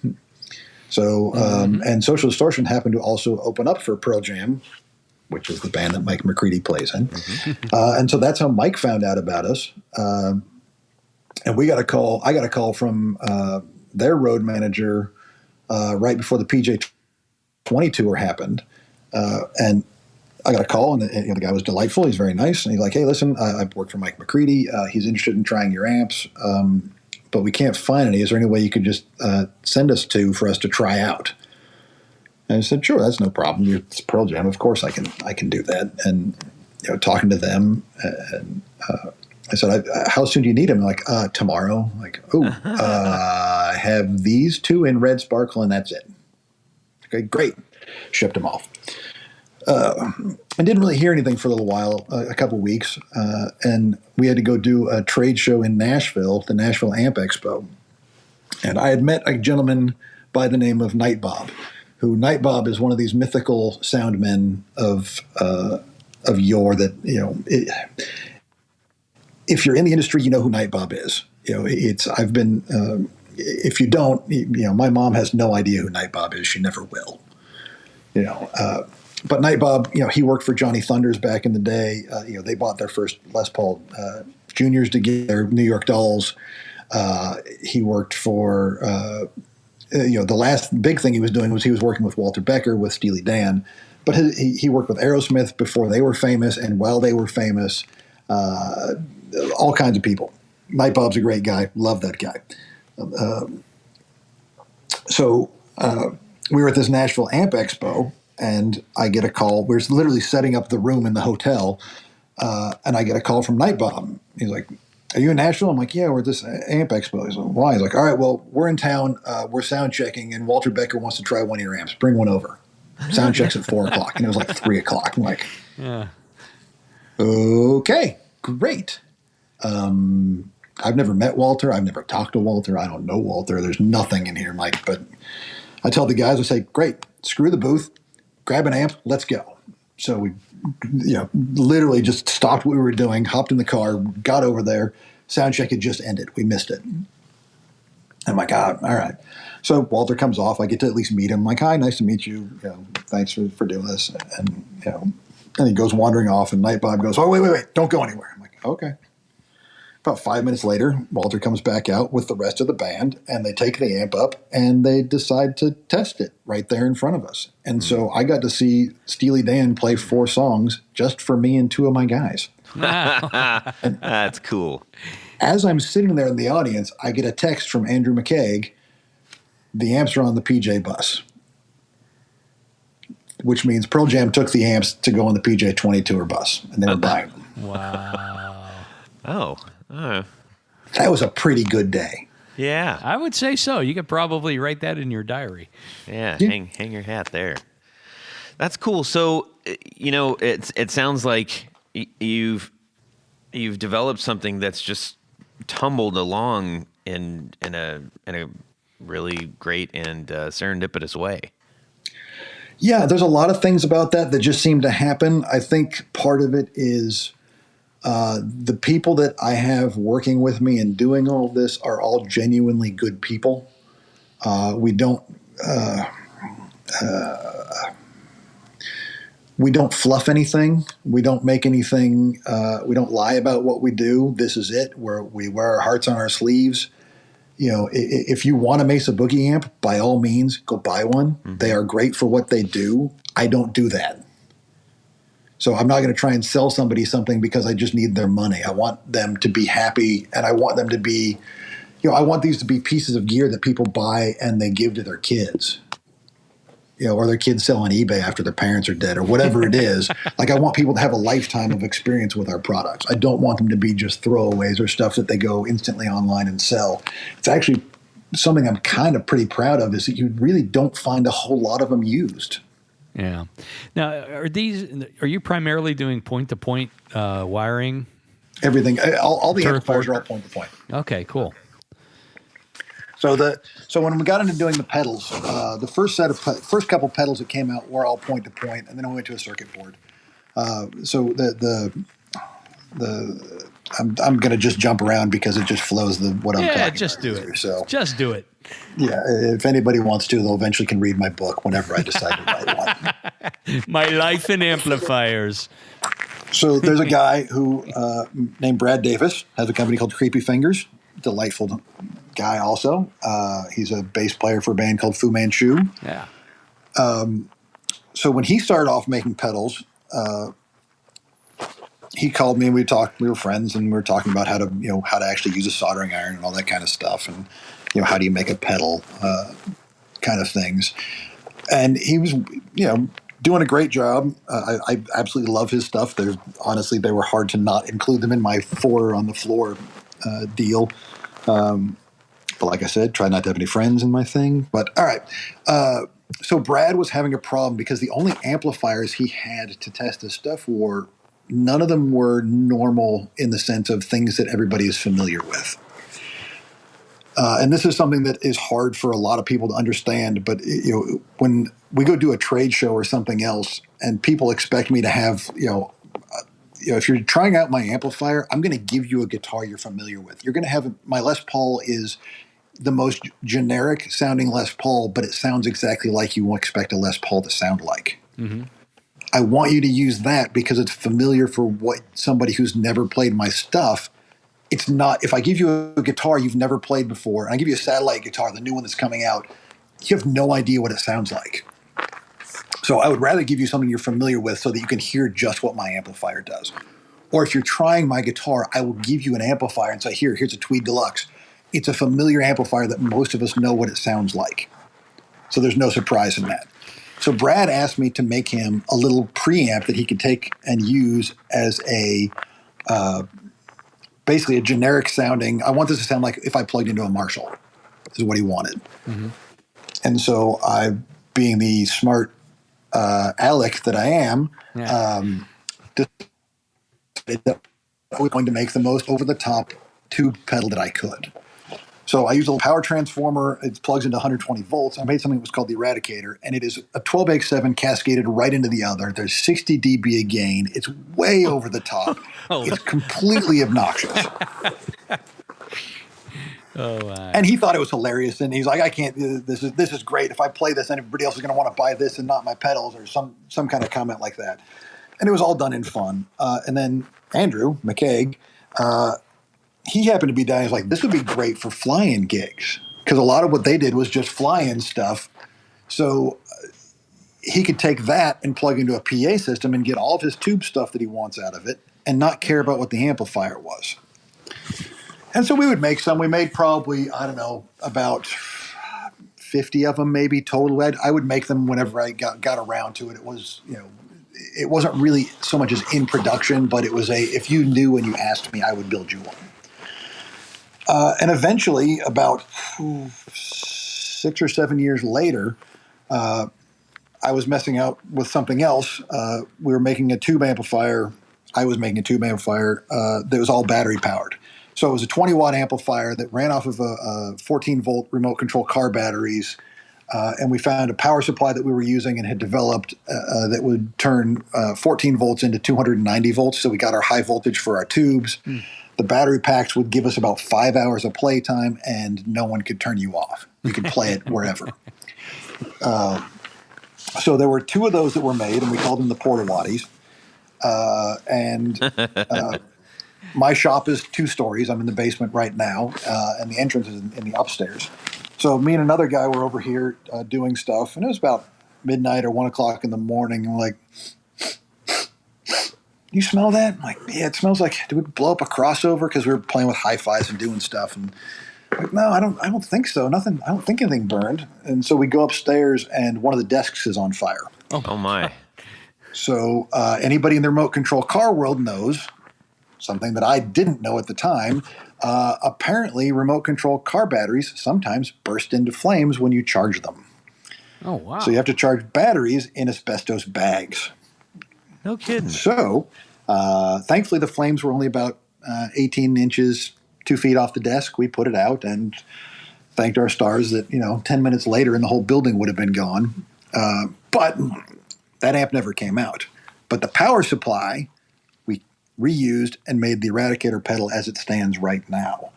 So, and Social Distortion happened to also open up for Pearl Jam, which is the band that Mike McCready plays in. And so that's how Mike found out about us. And I got a call from their road manager right before the PJ 20 tour happened. And I got a call, and the guy was delightful. He's very nice. And he's like, "Hey, listen, I work for Mike McCready. He's interested in trying your amps, but we can't find any. Is there any way you could just send us for us to try out?" And I said, "Sure, that's no problem. It's Pearl Jam. Of course I can do that." And, talking to them, and I said, "How soon do you need them?" They're like, "Tomorrow." I'm like, "Oh, I have these 2 in red sparkle, and that's it." Okay, great. Shipped them off. I didn't really hear anything for a little while, a couple weeks, and we had to go do a trade show in Nashville, the Nashville Amp Expo. And I had met a gentleman by the name of Night Bob, who Night Bob is one of these mythical sound men of yore that, if you're in the industry, you know who Night Bob is. If you don't, my mom has no idea who Night Bob is. She never will. But Night Bob, he worked for Johnny Thunders back in the day. They bought their first Les Paul Juniors together, New York Dolls. He worked for, the last big thing he was doing was he was working with Walter Becker, with Steely Dan. But he worked with Aerosmith before they were famous and while they were famous, all kinds of people. Night Bob's a great guy. Love that guy. So we were at this Nashville Amp Expo, and I get a call. We're literally setting up the room in the hotel, and I get a call from Night Bob. He's like, "Are you in Nashville?" I'm like, "Yeah, we're at this Amp Expo." He's like, "Why?" He's like, "All right, well, we're in town. We're sound checking, and Walter Becker wants to try one of your amps. Bring one over." Sound check's at 4 o'clock. And it was like 3 o'clock. I'm like, Yeah. okay, great. I've never met Walter. I've never talked to Walter. I don't know Walter. There's nothing in here, Mike. But I tell the guys, I say, great, screw the booth, grab an amp, let's go. So we, literally just stopped what we were doing, hopped in the car, got over there. Sound check had just ended. We missed it. I'm like, all right. So Walter comes off. I get to at least meet him. I'm like, hi, nice to meet you. Thanks for doing this. And he goes wandering off. And Nightbob goes, oh, wait, don't go anywhere. I'm like, okay. About 5 minutes later, Walter comes back out with the rest of the band, and they take the amp up and they decide to test it right there in front of us. And so I got to see Steely Dan play 4 songs just for me and 2 of my guys. That's cool. As I'm sitting there in the audience, I get a text from Andrew McCaig. The amps are on the PJ bus, which means Pearl Jam took the amps to go on the PJ 20 tour bus, and they were buying them. Wow. Oh. That was a pretty good day. Yeah. I would say so. You could probably write that in your diary. Yeah. Hang your hat there. That's cool. So, it sounds like you've developed something that's just tumbled along in a really great and serendipitous way. Yeah, there's a lot of things about that just seem to happen. I think part of it is the people that I have working with me and doing all of this are all genuinely good people. We don't fluff anything. We don't make anything. We don't lie about what we do. This is it. We wear our hearts on our sleeves. If you want a Mesa Boogie amp, by all means, go buy one. Mm-hmm. They are great for what they do. I don't do that. So I'm not going to try and sell somebody something because I just need their money. I want them to be happy, and I want them to be, I want these to be pieces of gear that people buy and they give to their kids. Or their kids sell on eBay after their parents are dead or whatever it is. Like, I want people to have a lifetime of experience with our products. I don't want them to be just throwaways or stuff that they go instantly online and sell. It's actually something I'm kind of pretty proud of, is that you really don't find a whole lot of them used. Yeah. Now, are you primarily doing point-to-point wiring? Everything. All the amplifiers are all point-to-point. Okay, cool. So when we got into doing the pedals, the first couple pedals that came out were all point to point, and then I went to a circuit board. So I'm going to just jump around because it just flows what I'm talking about. Yeah, just do it. So just do it. Yeah, if anybody wants to, they'll eventually can read my book whenever I decide to write one. My Life in Amplifiers. So there's a guy who named Brad Davis, has a company called Creepy Fingers. Delightful guy also. He's a bass player for a band called Fu Manchu. Yeah. So when he started off making pedals, he called me and we talked. We were friends and we were talking about how to actually use a soldering iron and all that kind of stuff, and how do you make a pedal, kind of things. And he was doing a great job. I absolutely love his stuff. Honestly, they were hard to not include them in my 4 on the floor deal. But like I said, try not to have any friends in my thing. But all right. So Brad was having a problem because the only amplifiers he had to test this stuff were, none of them were normal in the sense of things that everybody is familiar with. And this is something that is hard for a lot of people to understand. But when we go do a trade show or something else, and people expect me to have, if you're trying out my amplifier, I'm going to give you a guitar you're familiar with. You're going to have my Les Paul is the most generic sounding Les Paul, but it sounds exactly like you expect a Les Paul to sound like. Mm-hmm. I want you to use that because it's familiar for what somebody who's never played my stuff. It's not, if I give you a guitar you've never played before, and I give you a satellite guitar, the new one that's coming out, you have no idea what it sounds like. So I would rather give you something you're familiar with so that you can hear just what my amplifier does. Or if you're trying my guitar, I will give you an amplifier and say, here's a Tweed Deluxe. It's a familiar amplifier that most of us know what it sounds like. So there's no surprise in that. So Brad asked me to make him a little preamp that he could take and use as basically a generic sounding. I want this to sound like if I plugged into a Marshall, is what he wanted. Mm-hmm. And so I, being the smart Alec that I am, Yeah. decided that I was going to make the most over-the-top tube pedal that I could. So I use a little power transformer. It plugs into 120 volts. I made something that was called the Eradicator, and it is a 12x7 cascaded right into the other. There's 60 dB of gain. It's way over the top. It's completely obnoxious. And he thought it was hilarious, and he's like, "I can't. This is great. If I play this, then everybody else is going to want to buy this and not my pedals," or some kind of comment like that. And it was all done in fun. And then Andrew McCaig, he happened to be down. He's like, "This would be great for fly-in gigs," because a lot of what they did was just fly-in stuff. So he could take that and plug into a PA system and get all of his tube stuff that he wants out of it, and not care about what the amplifier was. And so we would make some. We made probably, I don't know, about 50 of them maybe total. I would make them whenever I got around to it. It was, it wasn't really so much as in production, but it was if you knew and you asked me, I would build you one. And eventually, about 6 or 7 years later, I was messing out with something else. We were making a tube amplifier. I was making a tube amplifier that was all battery powered. So it was a 20-watt amplifier that ran off of a 14-volt remote control car batteries, and we found a power supply that we were using and had developed that would turn 14 volts into 290 volts. So we got our high voltage for our tubes. The battery packs would give us about 5 hours of playtime, and no one could turn you off. You could play it wherever. So there were 2 of those that were made, and we called them the Portawatties. My shop is 2 stories. I'm in the basement right now, and the entrance is in the upstairs. So me and another guy were over here doing stuff, and it was about midnight or 1 o'clock in the morning. And like, you smell that? I'm like, yeah, it smells like. Did we blow up a crossover? Because we were playing with hi-fis and doing stuff. And like, no, I don't think so. Nothing. I don't think anything burned. And so we go upstairs, and one of the desks is on fire. Oh my! So anybody in the remote control car world knows something that I didn't know at the time. Apparently, remote control car batteries sometimes burst into flames when you charge them. Oh, wow. So you have to charge batteries in asbestos bags. No kidding. So thankfully, the flames were only about 18 inches, 2 feet off the desk. We put it out and thanked our stars that, 10 minutes later and the whole building would have been gone. But that amp never came out. But the power supply reused and made the Eradicator pedal as it stands right now.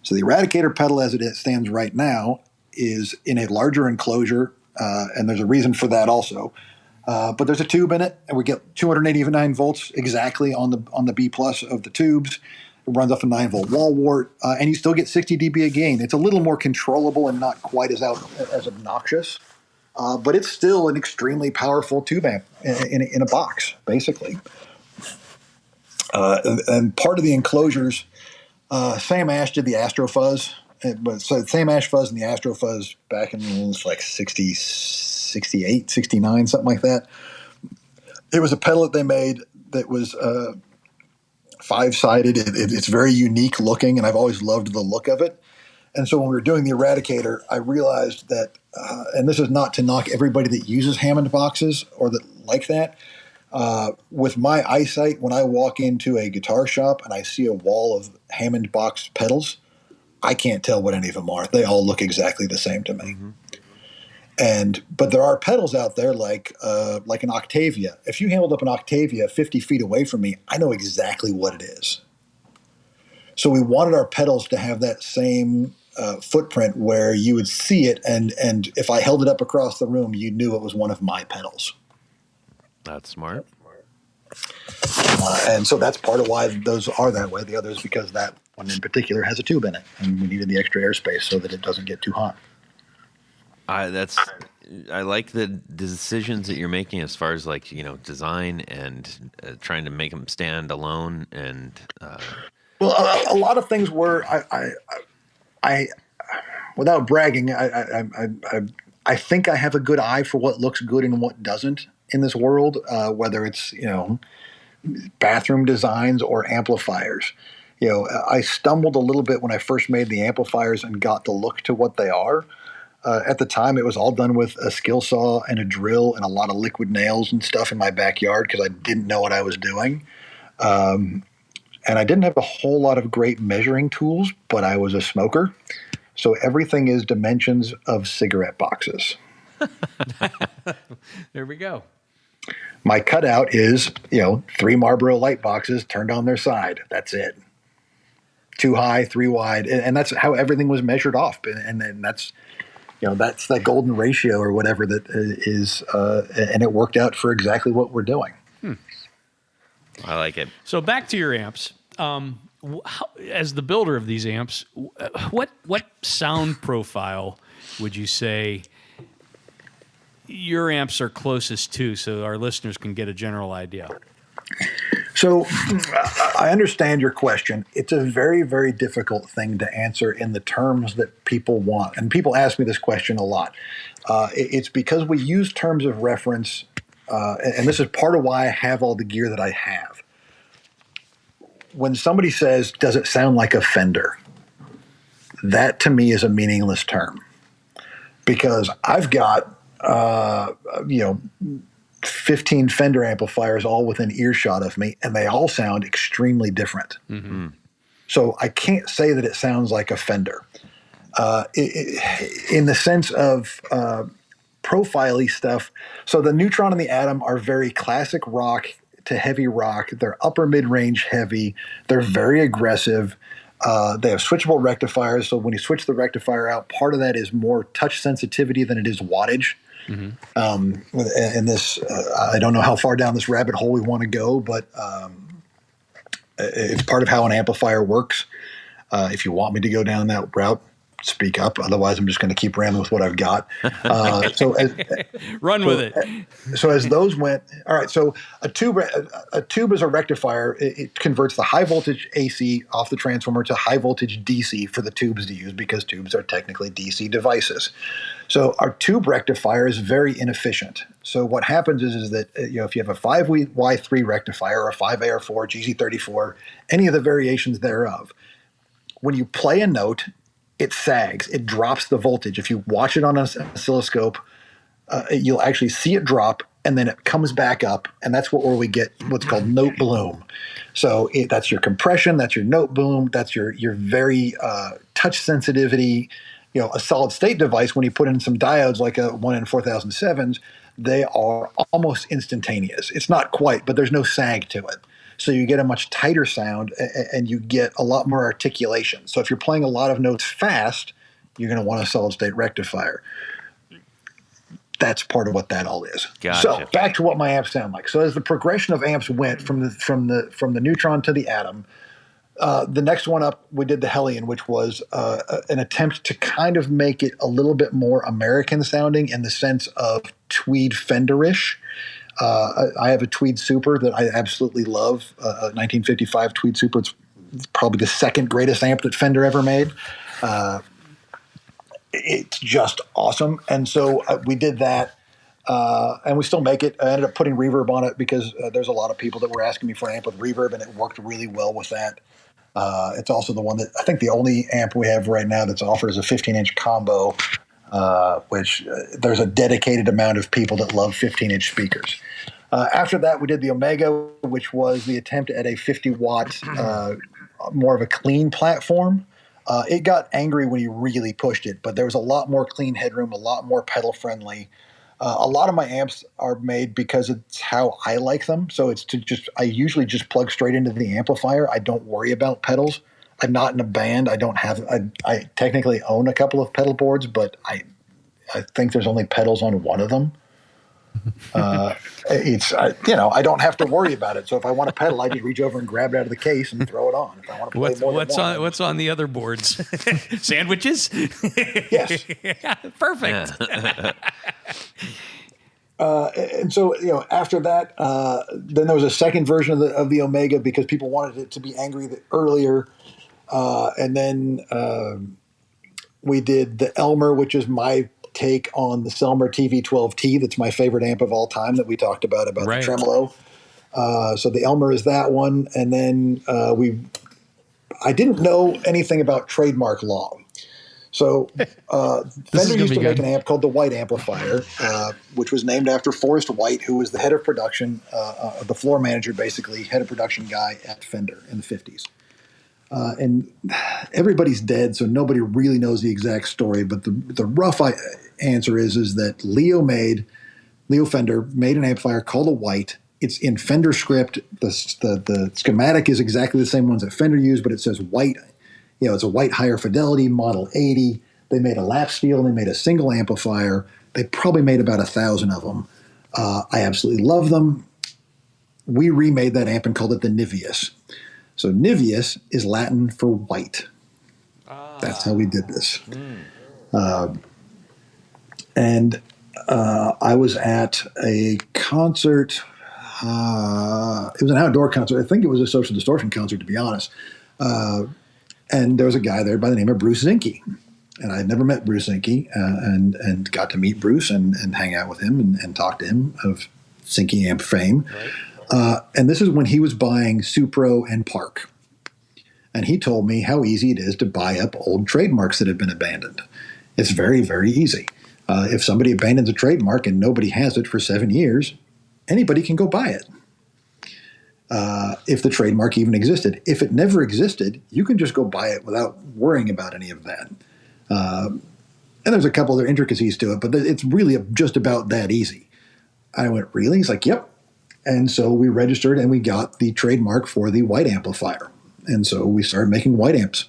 So the Eradicator pedal as it stands right now is in a larger enclosure, and there's a reason for that also. But there's a tube in it, and we get 289 volts exactly on the B plus of the tubes. It runs off a 9-volt wall wart, and you still get 60 dB of gain. It's a little more controllable and not quite as obnoxious, but it's still an extremely powerful tube amp in a box, basically. And part of the enclosures, Sam Ash did the Astro Fuzz. So Sam Ash Fuzz and the Astro Fuzz back in like 60, 68, 69, something like that. It was a pedal that they made that was 5-sided. It's very unique looking, and I've always loved the look of it. And so when we were doing the Eradicator, I realized that, and this is not to knock everybody that uses Hammond boxes or that like that, with my eyesight, when I walk into a guitar shop and I see a wall of Hammond box pedals, I can't tell what any of them are. They all look exactly the same to me. Mm-hmm. But there are pedals out there like an Octavia. If you held up an Octavia 50 feet away from me, I know exactly what it is. So we wanted our pedals to have that same footprint where you would see it, and if I held it up across the room, you knew it was one of my pedals. That's smart. And so that's part of why those are that way. The other is because that one in particular has a tube in it, and we needed the extra airspace so that it doesn't get too hot. I like the decisions that you're making as far as design and trying to make them stand alone. And well, a lot of things were I without bragging, I think I have a good eye for what looks good and what doesn't in this world, whether it's, bathroom designs or amplifiers. I stumbled a little bit when I first made the amplifiers and got the look to what they are. At the time, it was all done with a skill saw and a drill and a lot of liquid nails and stuff in my backyard because I didn't know what I was doing. And I didn't have a whole lot of great measuring tools, but I was a smoker. So everything is dimensions of cigarette boxes. There we go. My cutout is, 3 Marlboro light boxes turned on their side. That's it. 2 high, 3 wide. And that's how everything was measured off. And then that's that golden ratio or whatever that is, and it worked out for exactly what we're doing. I like it. So back to your amps. As the builder of these amps, what sound profile would you say your amps are closest to, so our listeners can get a general idea? So I understand your question. It's a very, very difficult thing to answer in the terms that people want. And people ask me this question a lot. It's because we use terms of reference, and this is part of why I have all the gear that I have. When somebody says, does it sound like a Fender? That to me is a meaningless term. Because I've got, 15 Fender amplifiers all within earshot of me, and they all sound extremely different. Mm-hmm. So I can't say that it sounds like a Fender. In the sense of profile-y stuff, so the Neutron and the Atom are very classic rock to heavy rock. They're upper mid-range heavy. They're very aggressive. They have switchable rectifiers, so when you switch the rectifier out, part of that is more touch sensitivity than it is wattage. Mm-hmm. And this, I don't know how far down this rabbit hole we want to go, but it's part of how an amplifier works. If you want me to go down that route, speak up. Otherwise, I'm just going to keep rambling with what I've got. Run with it. So as those went, all right. So a tube is a rectifier. It converts the high voltage AC off the transformer to high voltage DC for the tubes to use because tubes are technically DC devices. So our tube rectifier is very inefficient. So what happens is that if you have a 5Y3 rectifier or a 5AR4, GZ34, any of the variations thereof, when you play a note, it sags. It drops the voltage. If you watch it on an oscilloscope, you'll actually see it drop, and then it comes back up, and that's where we get what's called note bloom. So that's your compression, that's your note bloom, that's your very touch sensitivity. A solid state device, when you put in some diodes like a 1 in 4007s, they are almost instantaneous. It's not quite, but there's no sag to it. So you get a much tighter sound and you get a lot more articulation. So if you're playing a lot of notes fast, you're going to want a solid state rectifier. That's part of what that all is. Gotcha. So back to what my amps sound like. So as the progression of amps went from the Neutron to the Atom, the next one up, we did the Hellion, which was an attempt to kind of make it a little bit more American sounding in the sense of Tweed Fenderish. I have a Tweed Super that I absolutely love, a 1955 Tweed Super. It's probably the second greatest amp that Fender ever made. It's just awesome. And so we did that, and we still make it. I ended up putting reverb on it because there's a lot of people that were asking me for an amp with reverb, and it worked really well with that. It's also the one that I think the only amp we have right now that's offered is a 15-inch combo, which there's a dedicated amount of people that love 15-inch speakers. After that, we did the Omega, which was the attempt at a 50-watt, more of a clean platform. It got angry when you really pushed it, but there was a lot more clean headroom, a lot more pedal-friendly. A lot of my amps are made because it's how I like them. So it's I usually just plug straight into the amplifier. I don't worry about pedals. I'm not in a band. I technically own a couple of pedal boards, but I think there's only pedals on one of them. I don't have to worry about it. So if I want a pedal, I just reach over and grab it out of the case and throw it on. If I want to play what's on the other boards? Sandwiches? Yes. Perfect. And so, after that, then there was a second version of the Omega because people wanted it to be angry earlier. And then we did the Elmer, which is my take on the Selmer TV12T. That's my favorite amp of all time that we talked about right. The tremolo. So the Elmer is that one. And then I didn't know anything about trademark law. So Fender gonna used be to make good. an amp called the White Amplifier, which was named after Forrest White, who was the head of production, the floor manager, basically, head of production guy at Fender in the 50s. And everybody's dead, so nobody really knows the exact story. But the rough answer is that Leo Fender made an amplifier called a White. It's in Fender script. The schematic is exactly the same ones that Fender used, but it says White. It's a White higher fidelity, model 80. They made a lap steel, and they made a single amplifier. They probably made about 1,000 of them. I absolutely love them. We remade that amp and called it the Niveus. So Niveus is Latin for white. That's how we did this. And I was at a concert. It was an outdoor concert. I think it was a Social Distortion concert, to be honest. And there was a guy there by the name of Bruce Zinke. And I had never met Bruce Zinke, and got to meet Bruce and hang out with him and talk to him of Zinke amp fame. Right. And this is when he was buying Supro and Park. And he told me how easy it is to buy up old trademarks that have been abandoned. It's very, very easy. If somebody abandons a trademark and nobody has it for 7 years, anybody can go buy it. If the trademark even existed. If it never existed, you can just go buy it without worrying about any of that. And there's a couple other intricacies to it, but it's really just about that easy. I went, really? He's like, yep. And so we registered and we got the trademark for the White Amplifier. And so we started making White amps.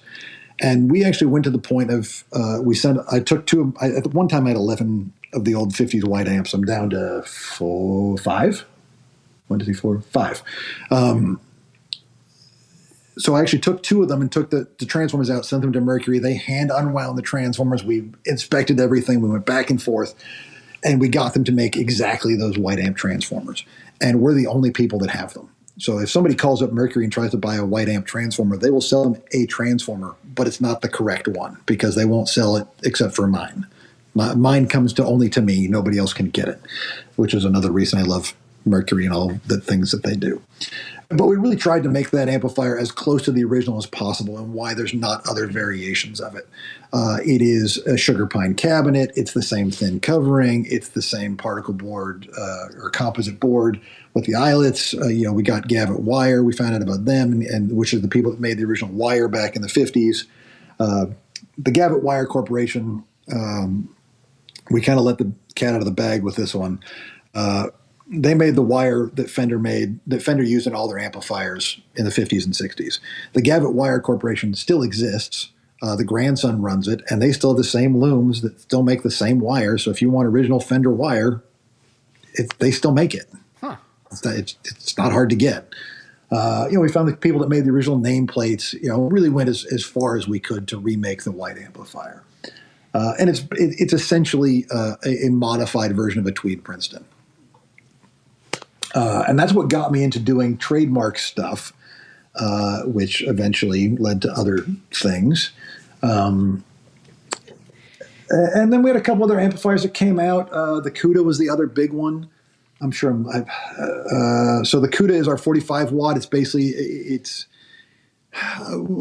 And we actually went to the point of, I took two, at one time I had 11 of the old 50s White amps. I'm down to 5. 1, 2, 3, 4, 5. So I actually took 2 of them and took the transformers out, sent them to Mercury. They hand unwound the transformers. We inspected everything. We went back and forth, and we got them to make exactly those White amp transformers. And we're the only people that have them. So if somebody calls up Mercury and tries to buy a White amp transformer, they will sell them a transformer, but it's not the correct one because they won't sell it except for mine. Mine comes only to me. Nobody else can get it, which is another reason I love Mercury and all the things that they do. But we really tried to make that amplifier as close to the original as possible, and why there's not other variations of it. It is a sugar pine cabinet. It's the same thin covering. It's the same particle board or composite board with the eyelets. We got Gavitt Wire. We found out about them, and which are the people that made the original wire back in the 50s. The Gavitt Wire Corporation, we kind of let the cat out of the bag with this one. They made the wire that Fender used in all their amplifiers in the 50s and 60s. The Gavitt Wire Corporation still exists. The grandson runs it, and they still have the same looms that still make the same wire. So if you want original Fender wire, they still make it. Huh. It's not hard to get. We found the people that made the original nameplates, really went as far as we could to remake the White Amplifier. And it's essentially a modified version of a Tweed Princeton. And that's what got me into doing trademark stuff, which eventually led to other things. And then we had a couple other amplifiers that came out. The CUDA was the other big one. I'm sure. So the CUDA is our 45 watt. It's basically,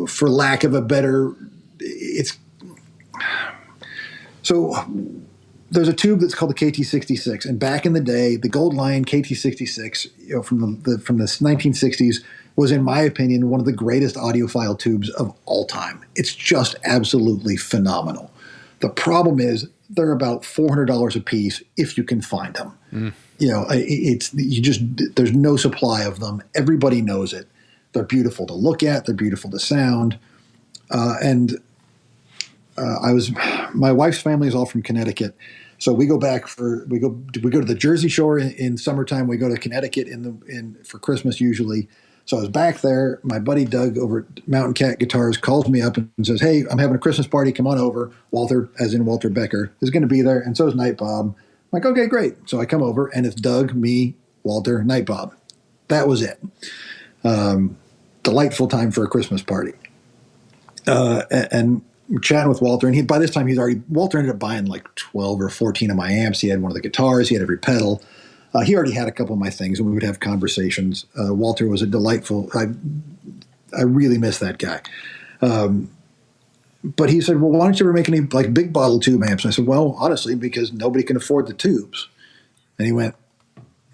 for lack of a better, so there's a tube that's called the KT66, and back in the day, the Gold Lion KT66, from the 1960s, was, in my opinion, one of the greatest audiophile tubes of all time. It's just absolutely phenomenal. The problem is they're about $400 a piece if you can find them. There's no supply of them. Everybody knows it. They're beautiful to look at. They're beautiful to sound, my wife's family is all from Connecticut. So we go we go to the Jersey Shore in summertime. We go to Connecticut for Christmas usually. So I was back there. My buddy Doug over at Mountain Cat Guitars calls me up and says, "Hey, I'm having a Christmas party. Come on over." Walter, as in Walter Becker, is going to be there, and so is Night Bob. I'm like, okay, great. So I come over, and it's Doug, me, Walter, Night Bob. That was it. Delightful time for a Christmas party. And we're chatting with Walter, and by this time Walter ended up buying like 12 or 14 of my amps. He had one of the guitars, he had every pedal. He already had a couple of my things, and we would have conversations. Walter was a delightful. I really miss that guy. but he said, well, why don't you ever make any like big bottle tube amps? And I said, well, honestly, because nobody can afford the tubes. And he went,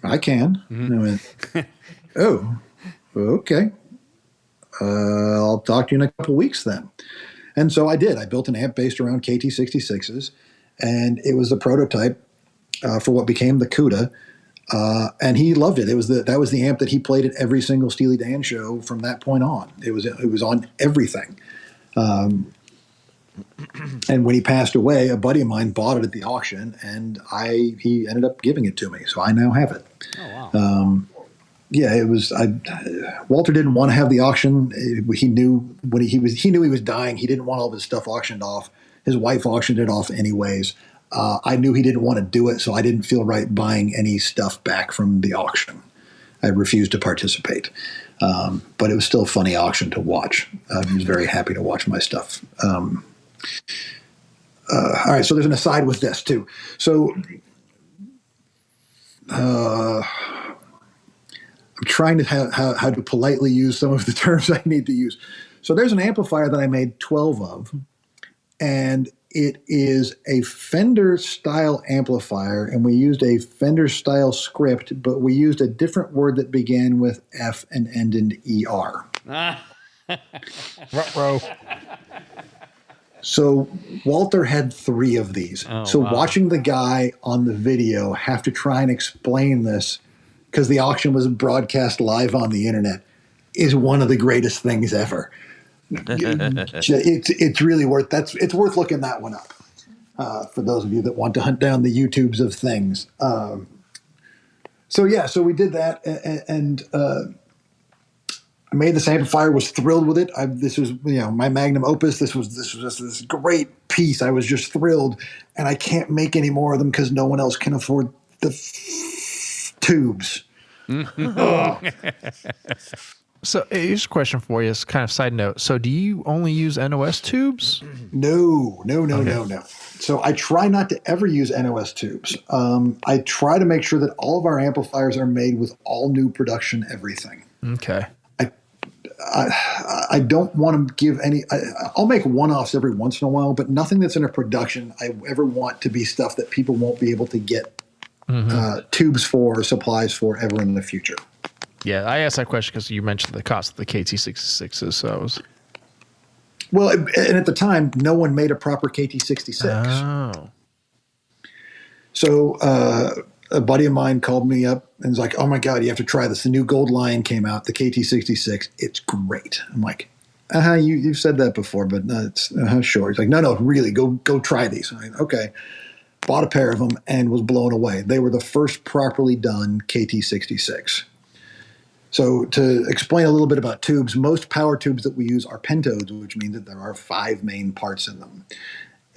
I can. And I went, oh, okay. I'll talk to you in a couple of weeks then. And so I did. I built an amp based around KT66s, and it was the prototype for what became the CUDA. And he loved it. That was the amp that he played at every single Steely Dan show from that point on. It was on everything. And when he passed away, a buddy of mine bought it at the auction, and he ended up giving it to me. So I now have it. Oh, wow. Yeah, it was. Walter didn't want to have the auction. He knew when he knew he was dying. He didn't want all of his stuff auctioned off. His wife auctioned it off anyways. I knew he didn't want to do it, so I didn't feel right buying any stuff back from the auction. I refused to participate, but it was still a funny auction to watch. I was very happy to watch my stuff. All right, so there's an aside with this too. So I'm trying to how to politely use some of the terms I need to use. So there's an amplifier that I made 12 of, and it is a Fender style amplifier, and we used a Fender style script, but we used a different word that began with F and ended in ER. Ruh-roh. So Walter had 3 of these. So wow. Watching the guy on the video have to try and explain this, because the auction was broadcast live on the internet, is one of the greatest things ever. It's really worth it's worth looking that one up for those of you that want to hunt down the YouTubes of things. So we did that, and I made this amplifier, was thrilled with it. This was my magnum opus. This was just this great piece. I was just thrilled, and I can't make any more of them because no one else can afford the tubes. So here's a question for you. It's kind of side note. So do you only use NOS tubes? No. So I try not to ever use NOS tubes. I try to make sure that all of our amplifiers are made with all new production everything. Okay. I don't want to give any. I'll make one-offs every once in a while, but nothing that's in a production I ever want to be stuff that people won't be able to get tubes for or supplies for ever in the future. Yeah, I asked that question because you mentioned the cost of the KT66s. So I was... Well, and at the time, no one made a proper KT66. Oh. So a buddy of mine called me up and was like, "Oh my God, you have to try this. The new Gold Lion came out, the KT66. It's great." I'm like, you've said that before, but it's sure. He's like, no, really, go try these. I'm like, okay. Bought a pair of them and was blown away. They were the first properly done KT66. So to explain a little bit about tubes, most power tubes that we use are pentodes, which means that there are 5 main parts in them.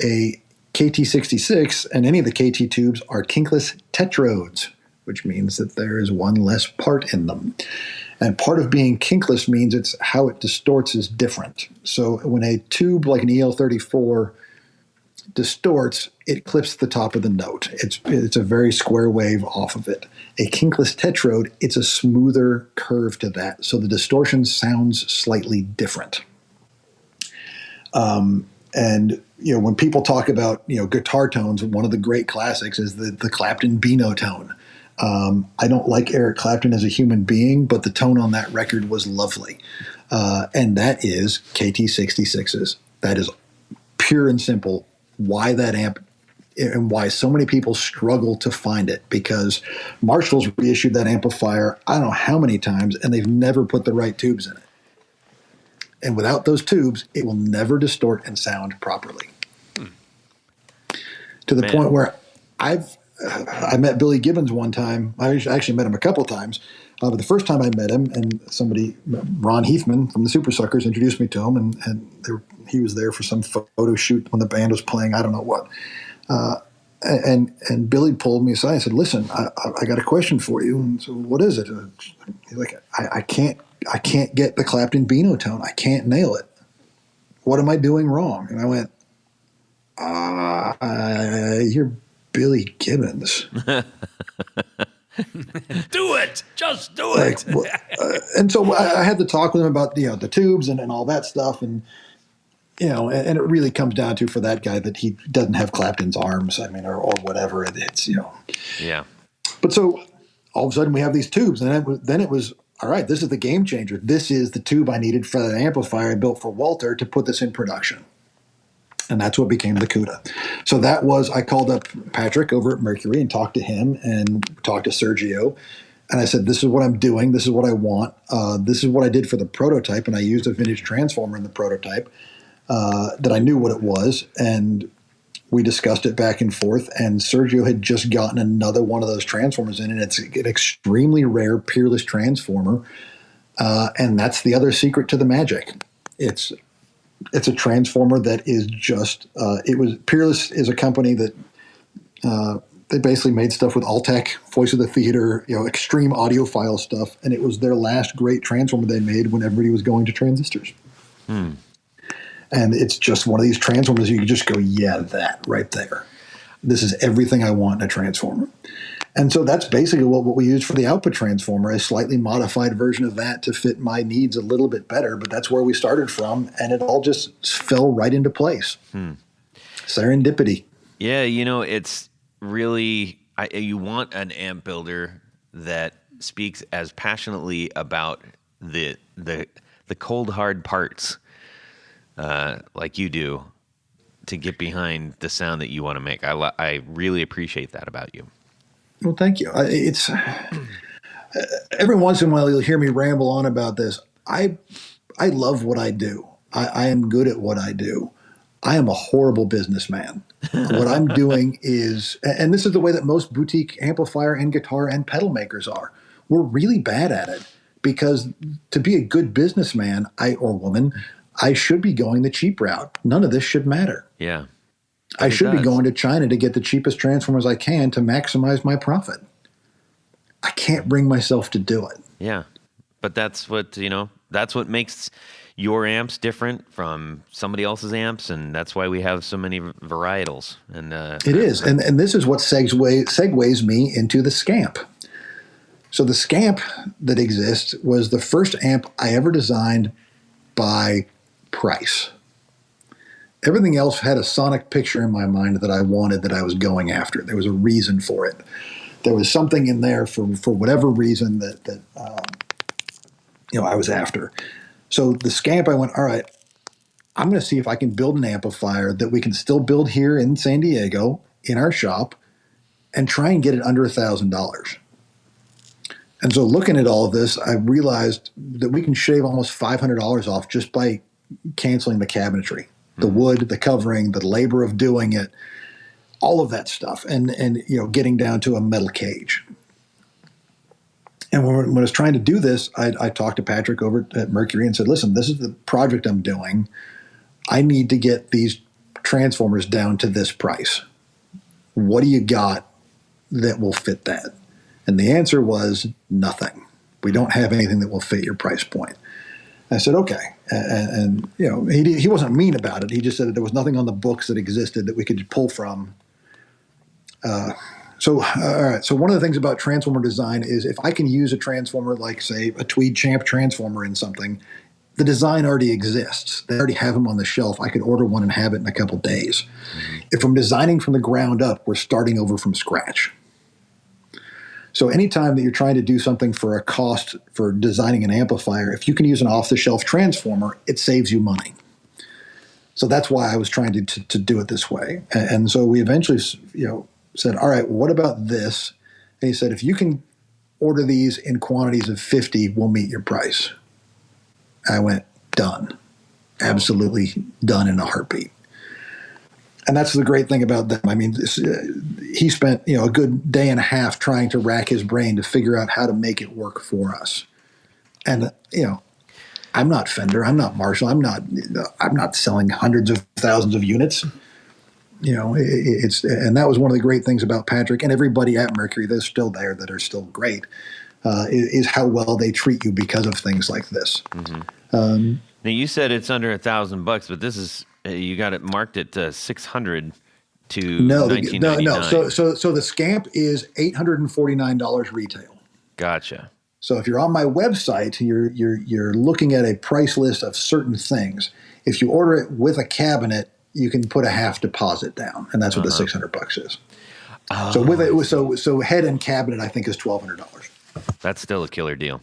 A KT66 and any of the KT tubes are kinkless tetrodes, which means that there is one less part in them. And part of being kinkless means it's how it distorts is different. So when a tube like an EL34 distorts, it clips the top of the note. It's a very square wave off of it. A kinkless tetrode, it's a smoother curve to that, so the distortion sounds slightly different. And when people talk about guitar tones, one of the great classics is the Clapton Beano tone. I don't like Eric Clapton as a human being, but the tone on that record was lovely, and that is KT66s. That is pure and simple. Why that amp and why so many people struggle to find it, because Marshall's reissued that amplifier I don't know how many times, and they've never put the right tubes in it. And without those tubes, it will never distort and sound properly. To the point where I met Billy Gibbons one time. I actually met him a couple times. But the first time I met him, and Ron Heathman from the Super Suckers, introduced me to him, and he was there for some photo shoot when the band was playing, I don't know what. And Billy pulled me aside and said, "Listen, I got a question for you." And so, what is it? He's like, I can't get the Clapton Beano tone. I can't nail it. What am I doing wrong? And I went, you're Billy Gibbons. Do it. Just do it. And so I had to talk with him about the tubes and all that stuff. And and it really comes down to for that guy that he doesn't have Clapton's arms. I mean, or whatever it's. Yeah. But so all of a sudden we have these tubes, and then it was all right. This is the game changer. This is the tube I needed for that amplifier I built for Walter to put this in production. And that's what became the CUDA. So I called up Patrick over at Mercury and talked to him and talked to Sergio. And I said, this is what I'm doing. This is what I want. This is what I did for the prototype. And I used a vintage transformer in the prototype that I knew what it was. And we discussed it back and forth. And Sergio had just gotten another one of those transformers in. And it's an extremely rare peerless transformer. And that's the other secret to the magic. It's a transformer that is just, Peerless is a company that they basically made stuff with Altec, Voice of the Theater, extreme audiophile stuff. And it was their last great transformer they made when everybody was going to transistors. And it's just one of these transformers you can just go, yeah, that right there. This is everything I want in a transformer. And so that's basically what we used for the output transformer, a slightly modified version of that to fit my needs a little bit better. But that's where we started from, and it all just fell right into place. Serendipity. Yeah, it's really you want an amp builder that speaks as passionately about the cold hard parts like you do to get behind the sound that you want to make. I really appreciate that about you. Well, thank you. It's every once in a while you'll hear me ramble on about this. I love what I do. I am good at what I do. I am a horrible businessman. What I'm doing is, and this is the way that most boutique amplifier and guitar and pedal makers are. We're really bad at it because to be a good businessman, or woman, I should be going the cheap route. None of this should matter. Yeah. I should be going to China to get the cheapest transformers I can to maximize my profit. I can't bring myself to do it. Yeah. But that's what, that's what makes your amps different from somebody else's amps, and that's why we have so many varietals. And it is. And this is what segues me into the Scamp. So the Scamp that exists was the first amp I ever designed by price. Everything else had a sonic picture in my mind that I wanted, that I was going after. There was a reason for it. There was something in there for whatever reason that I was after. So the Scamp, I went, all right, I'm going to see if I can build an amplifier that we can still build here in San Diego in our shop and try and get it under $1,000. And so looking at all of this, I realized that we can shave almost $500 off just by canceling the cabinetry. The wood, the covering, the labor of doing it, all of that stuff, and getting down to a metal cage. And when I was trying to do this, I talked to Patrick over at Mercury and said, listen, this is the project I'm doing. I need to get these transformers down to this price. What do you got that will fit that? And the answer was nothing. We don't have anything that will fit your price point. I said, okay. And he wasn't mean about it. He just said that there was nothing on the books that existed that we could pull from. So one of the things about transformer design is if I can use a transformer like, say, a Tweed Champ transformer in something, the design already exists. They already have them on the shelf. I could order one and have it in a couple days. If I'm designing from the ground up, we're starting over from scratch. So anytime that you're trying to do something for a cost for designing an amplifier, if you can use an off-the-shelf transformer, it saves you money. So that's why I was trying to do it this way. And so we eventually, said, all right, what about this? And he said, if you can order these in quantities of 50, we'll meet your price. I went, done. Absolutely done in a heartbeat. And that's the great thing about them. I mean, he spent a good day and a half trying to rack his brain to figure out how to make it work for us. And I'm not Fender, I'm not Marshall, I'm not selling hundreds of thousands of units. And that was one of the great things about Patrick and everybody at Mercury that's still there that are still great, is how well they treat you because of things like this. Now you said it's under $1,000, but this is. You got it marked at 600 to $19.99. No. So the Scamp is $849 retail. Gotcha. So if you're on my website, you're looking at a price list of certain things. If you order it with a cabinet, you can put a half deposit down, and that's what the $600 is. Oh, so with it, so head and cabinet, I think is $1,200. That's still a killer deal.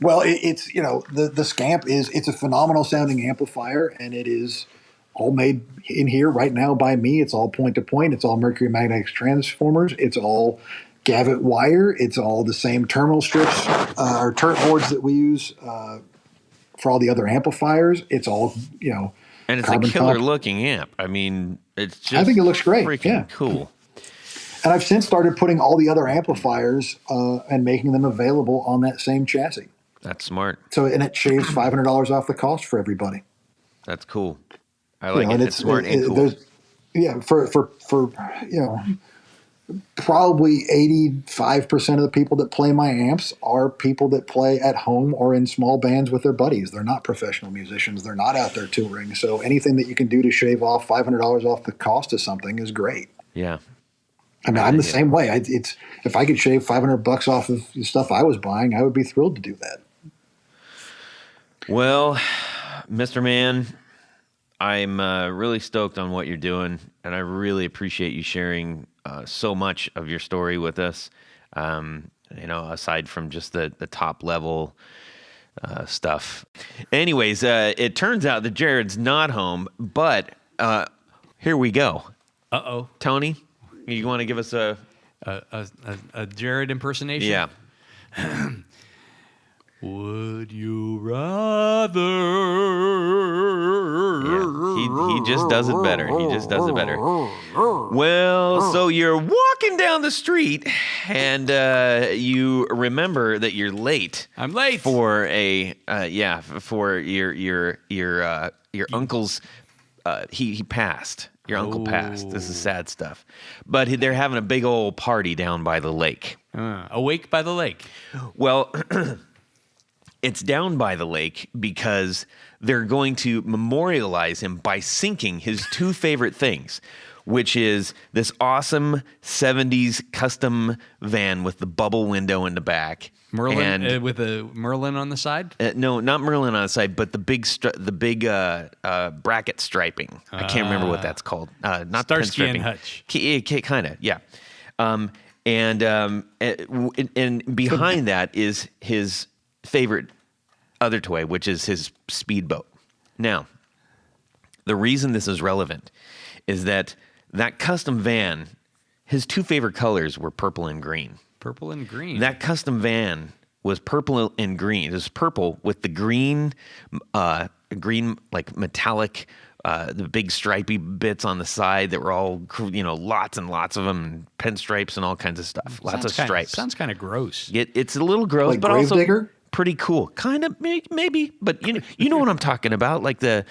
Well, it's the Scamp it's a phenomenal sounding amplifier, and it is all made in here right now by me. It's all point to point. It's all mercury magnetic transformers. It's all Gavit wire. It's all the same terminal strips or turret boards that we use for all the other amplifiers. It's all and it's a killer looking amp. I mean, it's just I think it looks great. Freaking cool. And I've since started putting all the other amplifiers and making them available on that same chassis. That's smart. So, and it shaves $500 off the cost for everybody. That's cool. I like it. It's smart and cool. For probably 85% of the people that play my amps are people that play at home or in small bands with their buddies. They're not professional musicians. They're not out there touring. So anything that you can do to shave off $500 off the cost of something is great. Yeah. I mean, I'm the same way. If I could shave $500 off of the stuff I was buying, I would be thrilled to do that. Well, Mr. Man, I'm really stoked on what you're doing, and I really appreciate you sharing so much of your story with us. Aside from just the top level stuff. Anyways, it turns out that Jared's not home, but here we go. Uh-oh. Tony, you want to give us a Jared impersonation? Yeah. Would you rather? Yeah, he just does it better. He just does it better. Well, so you're walking down the street and you remember that you're late. I'm late for for your uncle's. He passed. Your uncle passed. This is sad stuff. But they're having a big old party down by the lake. Awake by the lake. Well, it's down by the lake because they're going to memorialize him by sinking his two favorite things, which is this awesome 70s custom van with the bubble window in the back. Merlin with a Merlin on the side? No, not Merlin on the side, but the big bracket striping. I can't remember what that's called. Not Starsky and pinstriping. Hutch. Kind of, yeah. And behind that is his favorite other toy, which is his speedboat. Now, the reason this is relevant is that custom van, his two favorite colors were purple and green. Purple and green. That custom van was purple and green. It was purple with the green like metallic, the big stripy bits on the side that were all, lots and lots of them, pinstripes and all kinds of stuff. Lots of stripes. Sounds kind of gross. It's a little gross, Like but also Gravedigger? pretty cool. Kind of, maybe, but you know what I'm talking about, like the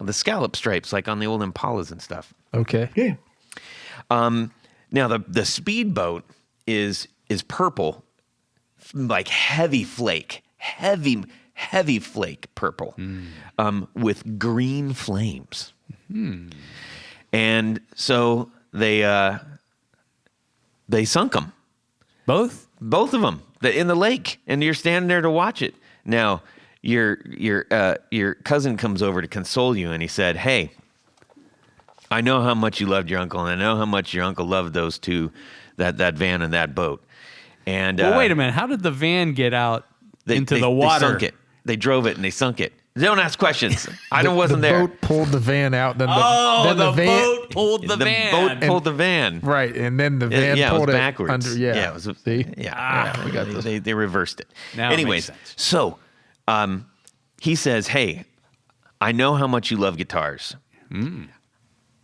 scallop stripes, like on the old Impalas and stuff. Okay. Yeah. Now the speedboat is purple, like heavy flake purple, with green flames. And so they sunk them. Both of them in the lake, and you're standing there to watch it. Now your cousin comes over to console you, and he said, "Hey, I know how much you loved your uncle, and I know how much your uncle loved those two, that van and that boat." And well, wait a minute. How did the van get out into the water? They sunk it. They drove it and they sunk it. Don't ask questions. I wasn't there. The boat pulled the van out. Then the van, boat pulled the van. The boat pulled the van. Right, and then the van pulled it was backwards. Under. Yeah, it was. See? Yeah, we got this. They reversed it. Now Anyways, it makes sense. so he says, "Hey, I know how much you love guitars.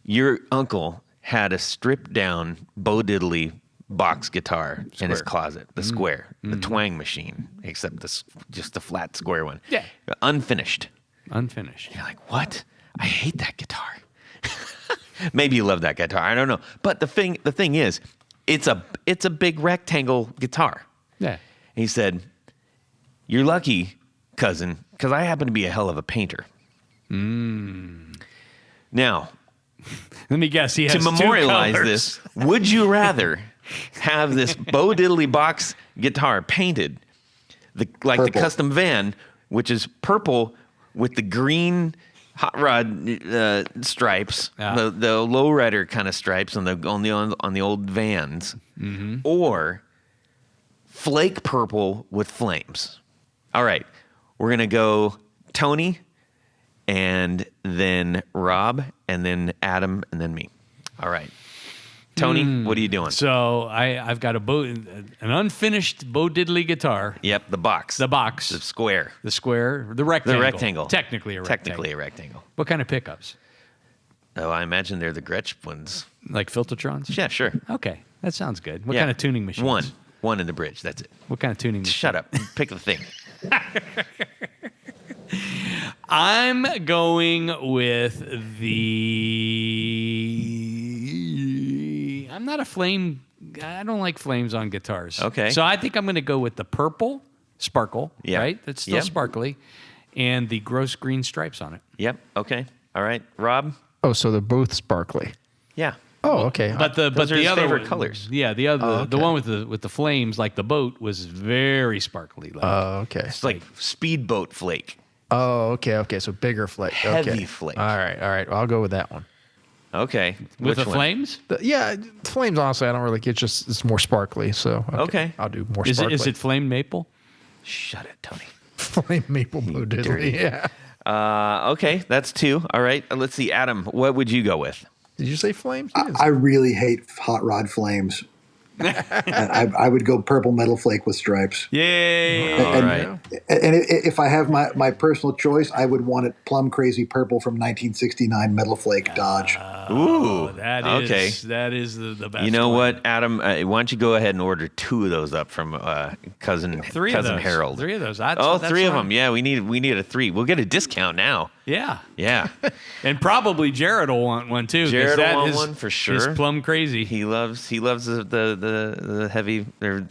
Your uncle had a stripped down Bo Diddley box guitar in his closet, the square, the twang machine, except just the flat square one. Yeah. Unfinished. Unfinished. You're like, what? I hate that guitar. Maybe you love that guitar. I don't know. But the thing is, it's a big rectangle guitar. Yeah. And he said, "You're lucky, cousin, because I happen to be a hell of a painter." Now, Let me guess. He has to memorialize two colors. this, would you rather have this Bo Diddley box guitar painted the Purple. custom van, which is purple with the green hot rod stripes, Yeah. the lowrider kind of stripes on the old vans, or flake purple with flames. All right, we're gonna go Tony, and then Rob, and then Adam, and then me. All right, Tony, what are you doing? So I've got an unfinished Bo Diddley guitar. Yep, the box. The box. The square. The square. The rectangle. The rectangle. Technically a rectangle. Technically a rectangle. What kind of pickups? Oh, I imagine they're the Gretsch ones. Like Filtertrons? Yeah, sure. Okay, that sounds good. What Yeah. kind of tuning machines? One in the bridge. That's it. What kind of tuning machine? Shut up. Pick the thing. I'm going with I'm not a flame. I don't like flames on guitars. Okay. So I think I'm going to go with the purple sparkle, Yeah. right? That's still Yep. sparkly. And the gross green stripes on it. Yep. Okay. All right. Rob? Oh, so they're both sparkly. Yeah. Oh, okay. But the Those are the his other favorite one- colors. Yeah, the other the okay. one with the flames like the boat was very sparkly. Like, Oh, okay. It's like speedboat flake. Oh, okay. Okay. So bigger flake. Heavy okay. flake. All right. All right. Well, I'll go with that one. Okay. with Which the one? flames? Yeah, flames. Honestly, I don't really. It's more sparkly. So Okay. I'll do more Is sparkly. it flame maple? Shut it, Tony. flame maple Bo dirty. Diddley? Yeah. Okay. That's 2. All right. Let's see. Adam, what would you go with? Did you say flames? I really hate hot rod flames. I would go purple metal flake with stripes. Yay! All And- right. And if I have my personal choice, I would want it plum crazy purple from 1969 Metal Flake Dodge. Ooh. That is okay. that is the best. You know one. what, Adam? Why don't you go ahead and order 2 of those up from cousin Three cousin of those. Harold? 3 of those. Oh, That's 3 of fine. them. Yeah, we need a 3. We'll get a discount now. Yeah. Yeah. And probably Jared will want one too. 'cause Jared will that want is- one for sure. Is plum crazy. He loves the heavy.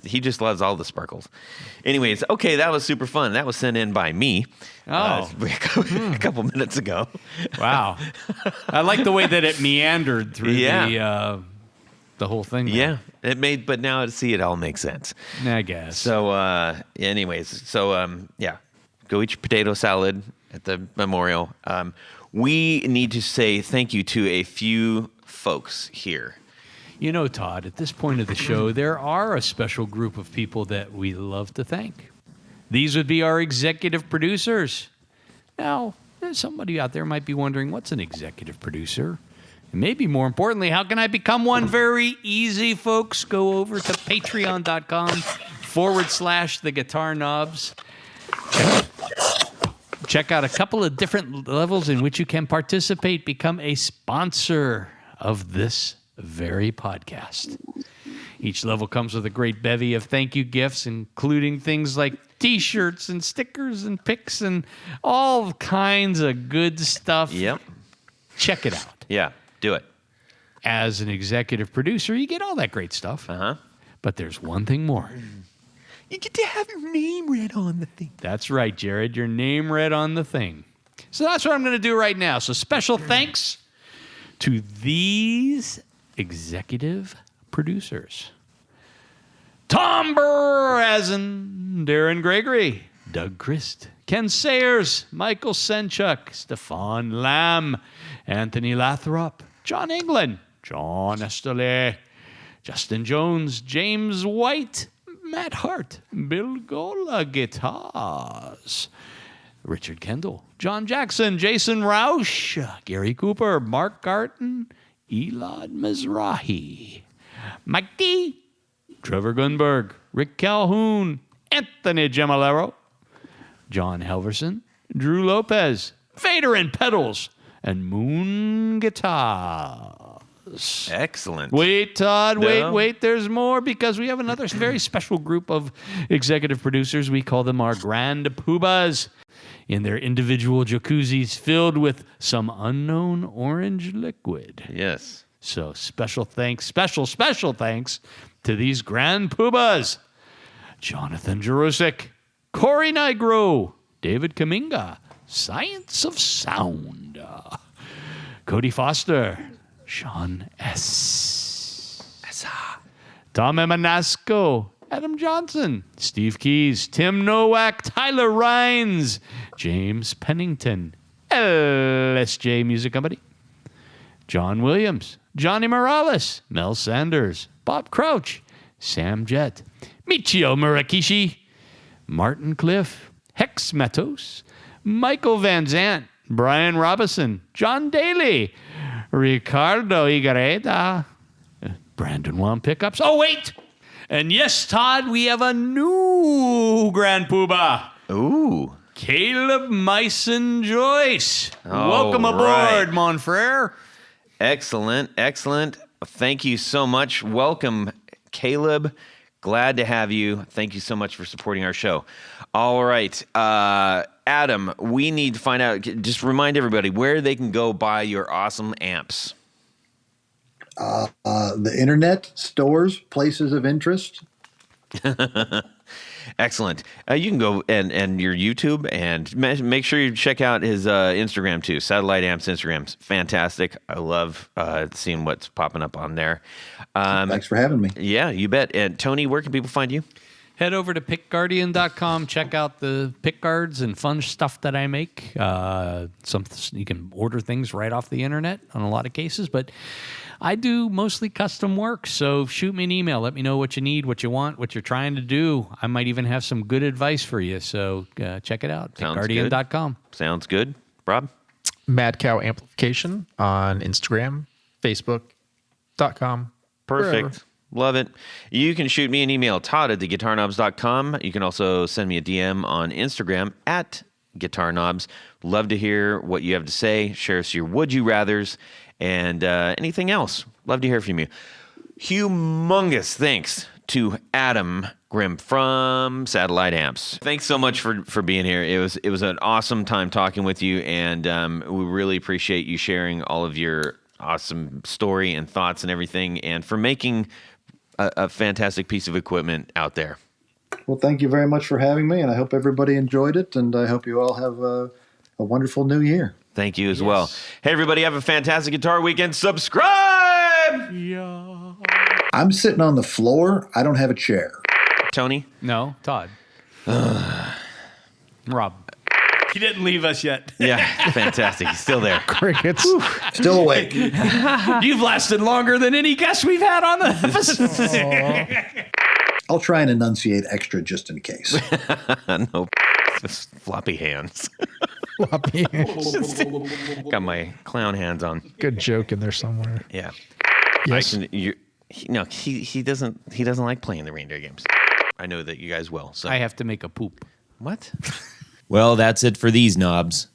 He just loves all the sparkles. Anyways, okay, that was super fun. That was sent in by me. Oh. A couple minutes ago. Wow. I like the way that it meandered through the whole thing. there. Yeah, it made. But now it all makes sense. I guess. So, yeah, go eat your potato salad at the memorial. We need to say thank you to a few folks here. You know, Todd, at this point of the show, there are a special group of people that we love to thank. These would be our executive producers. Now, there's somebody out there might be wondering, what's an executive producer? And maybe more importantly, how can I become one? Very easy, folks. Go over to patreon.com/the guitar knobs. Check out a couple of different levels in which you can participate. Become a sponsor of this very podcast. Each level comes with a great bevy of thank you gifts, including things like T-shirts and stickers and pics and all kinds of good stuff. Yep. Check it out. Yeah. Do it. As an executive producer, you get all that great stuff. Uh-huh. But there's one thing more. You get to have your name read on the thing. That's right, Jared. Your name read on the thing. So that's what I'm going to do right now. So special thanks to these executive producers. Tom Burrazen, Darren Gregory, Doug Christ, Ken Sayers, Michael Senchuk, Stefan Lamb, Anthony Lathrop, John England, John Estelle, Justin Jones, James White, Matt Hart, Bill Gola Guitars, Richard Kendall, John Jackson, Jason Roush, Gary Cooper, Mark Garton, Elad Mizrahi, Mike D, Trevor Gunberg, Rick Calhoun, Anthony Gemalero, John Helverson, Drew Lopez, Fader and Pedals, and Moon Guitars. Excellent. Wait, Todd, No. wait. There's more because we have another very special group of executive producers. We call them our Grand Poobahs in their individual jacuzzis filled with some unknown orange liquid. Yes. So special thanks to these Grand Poobahs. Jonathan Jerusik, Corey Nigro, David Kaminga, Science of Sound, Cody Foster, Sean S. Tom Emanasco, Adam Johnson, Steve Keys, Tim Nowak, Tyler Rhines, James Pennington, LSJ Music Company, John Williams, Johnny Morales, Mel Sanders, Bob Crouch, Sam Jett, Michio Murakishi, Martin Cliff, Hex Matos, Michael Van Zant, Brian Robinson, John Daly, Ricardo Igareda, Brandon Wam Pickups. Oh, wait! And yes, Todd, we have a new Grand Poobah. Ooh. Caleb Myson Joyce. All Welcome aboard, right. mon frere. Excellent. Thank you so much. Welcome, Caleb. Glad to have you. Thank you so much for supporting our show. All right. Adam, we need to find out, just remind everybody where they can go buy your awesome amps. The internet, stores, places of interest. Excellent. You can go and your YouTube and make sure you check out his Instagram too. Satellite Amps Instagram's fantastic. I love seeing what's popping up on there. Thanks for having me. Yeah, you bet. And Tony, where can people find you? Head over to pickguardian.com. Check out the pick guards and fun stuff that I make. You can order things right off the internet on a lot of cases, but I do mostly custom work. So shoot me an email. Let me know what you need, what you want, what you're trying to do. I might even have some good advice for you. So check it out. Pickguardian.com. Sounds good. Rob? Mad Cow Amplification on Instagram, Facebook.com. Perfect. Wherever. Love it. You can shoot me an email, Todd at theguitarknobs.com. You can also send me a DM on Instagram at guitarknobs. Love to hear what you have to say. Share us your would you rathers and anything else. Love to hear from you. Humongous thanks to Adam Grimm from Satellite Amps. Thanks so much for being here. It was an awesome time talking with you, and we really appreciate you sharing all of your awesome story and thoughts and everything, and for making a fantastic piece of equipment out there. Well, thank you very much for having me, and I hope everybody enjoyed it, and I hope you all have a wonderful new year. Thank you as well. Hey, everybody, have a fantastic guitar weekend. Subscribe! Yeah. I'm sitting on the floor. I don't have a chair. Tony? No, Todd. Rob. He didn't leave us yet. Yeah, fantastic. He's still there. Crickets. Still awake. You've lasted longer than any guest we've had on the episode. I'll try and enunciate extra just in case. No, just floppy hands. Floppy. Got my clown hands on. Good joke in there somewhere. Yeah. Yes. He doesn't like playing the reindeer games. I know that you guys will. So I have to make a poop. what? Well, that's it for these knobs.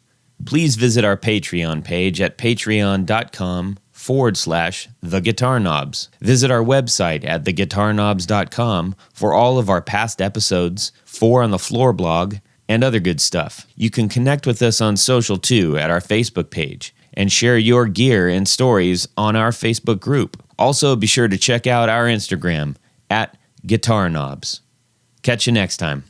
Please visit our Patreon page at patreon.com/theguitarknobs. Visit our website at theguitarknobs.com for all of our past episodes, 4 on the Floor blog, and other good stuff. You can connect with us on social too at our Facebook page and share your gear and stories on our Facebook group. Also, be sure to check out our Instagram at Guitar Knobs. Catch you next time.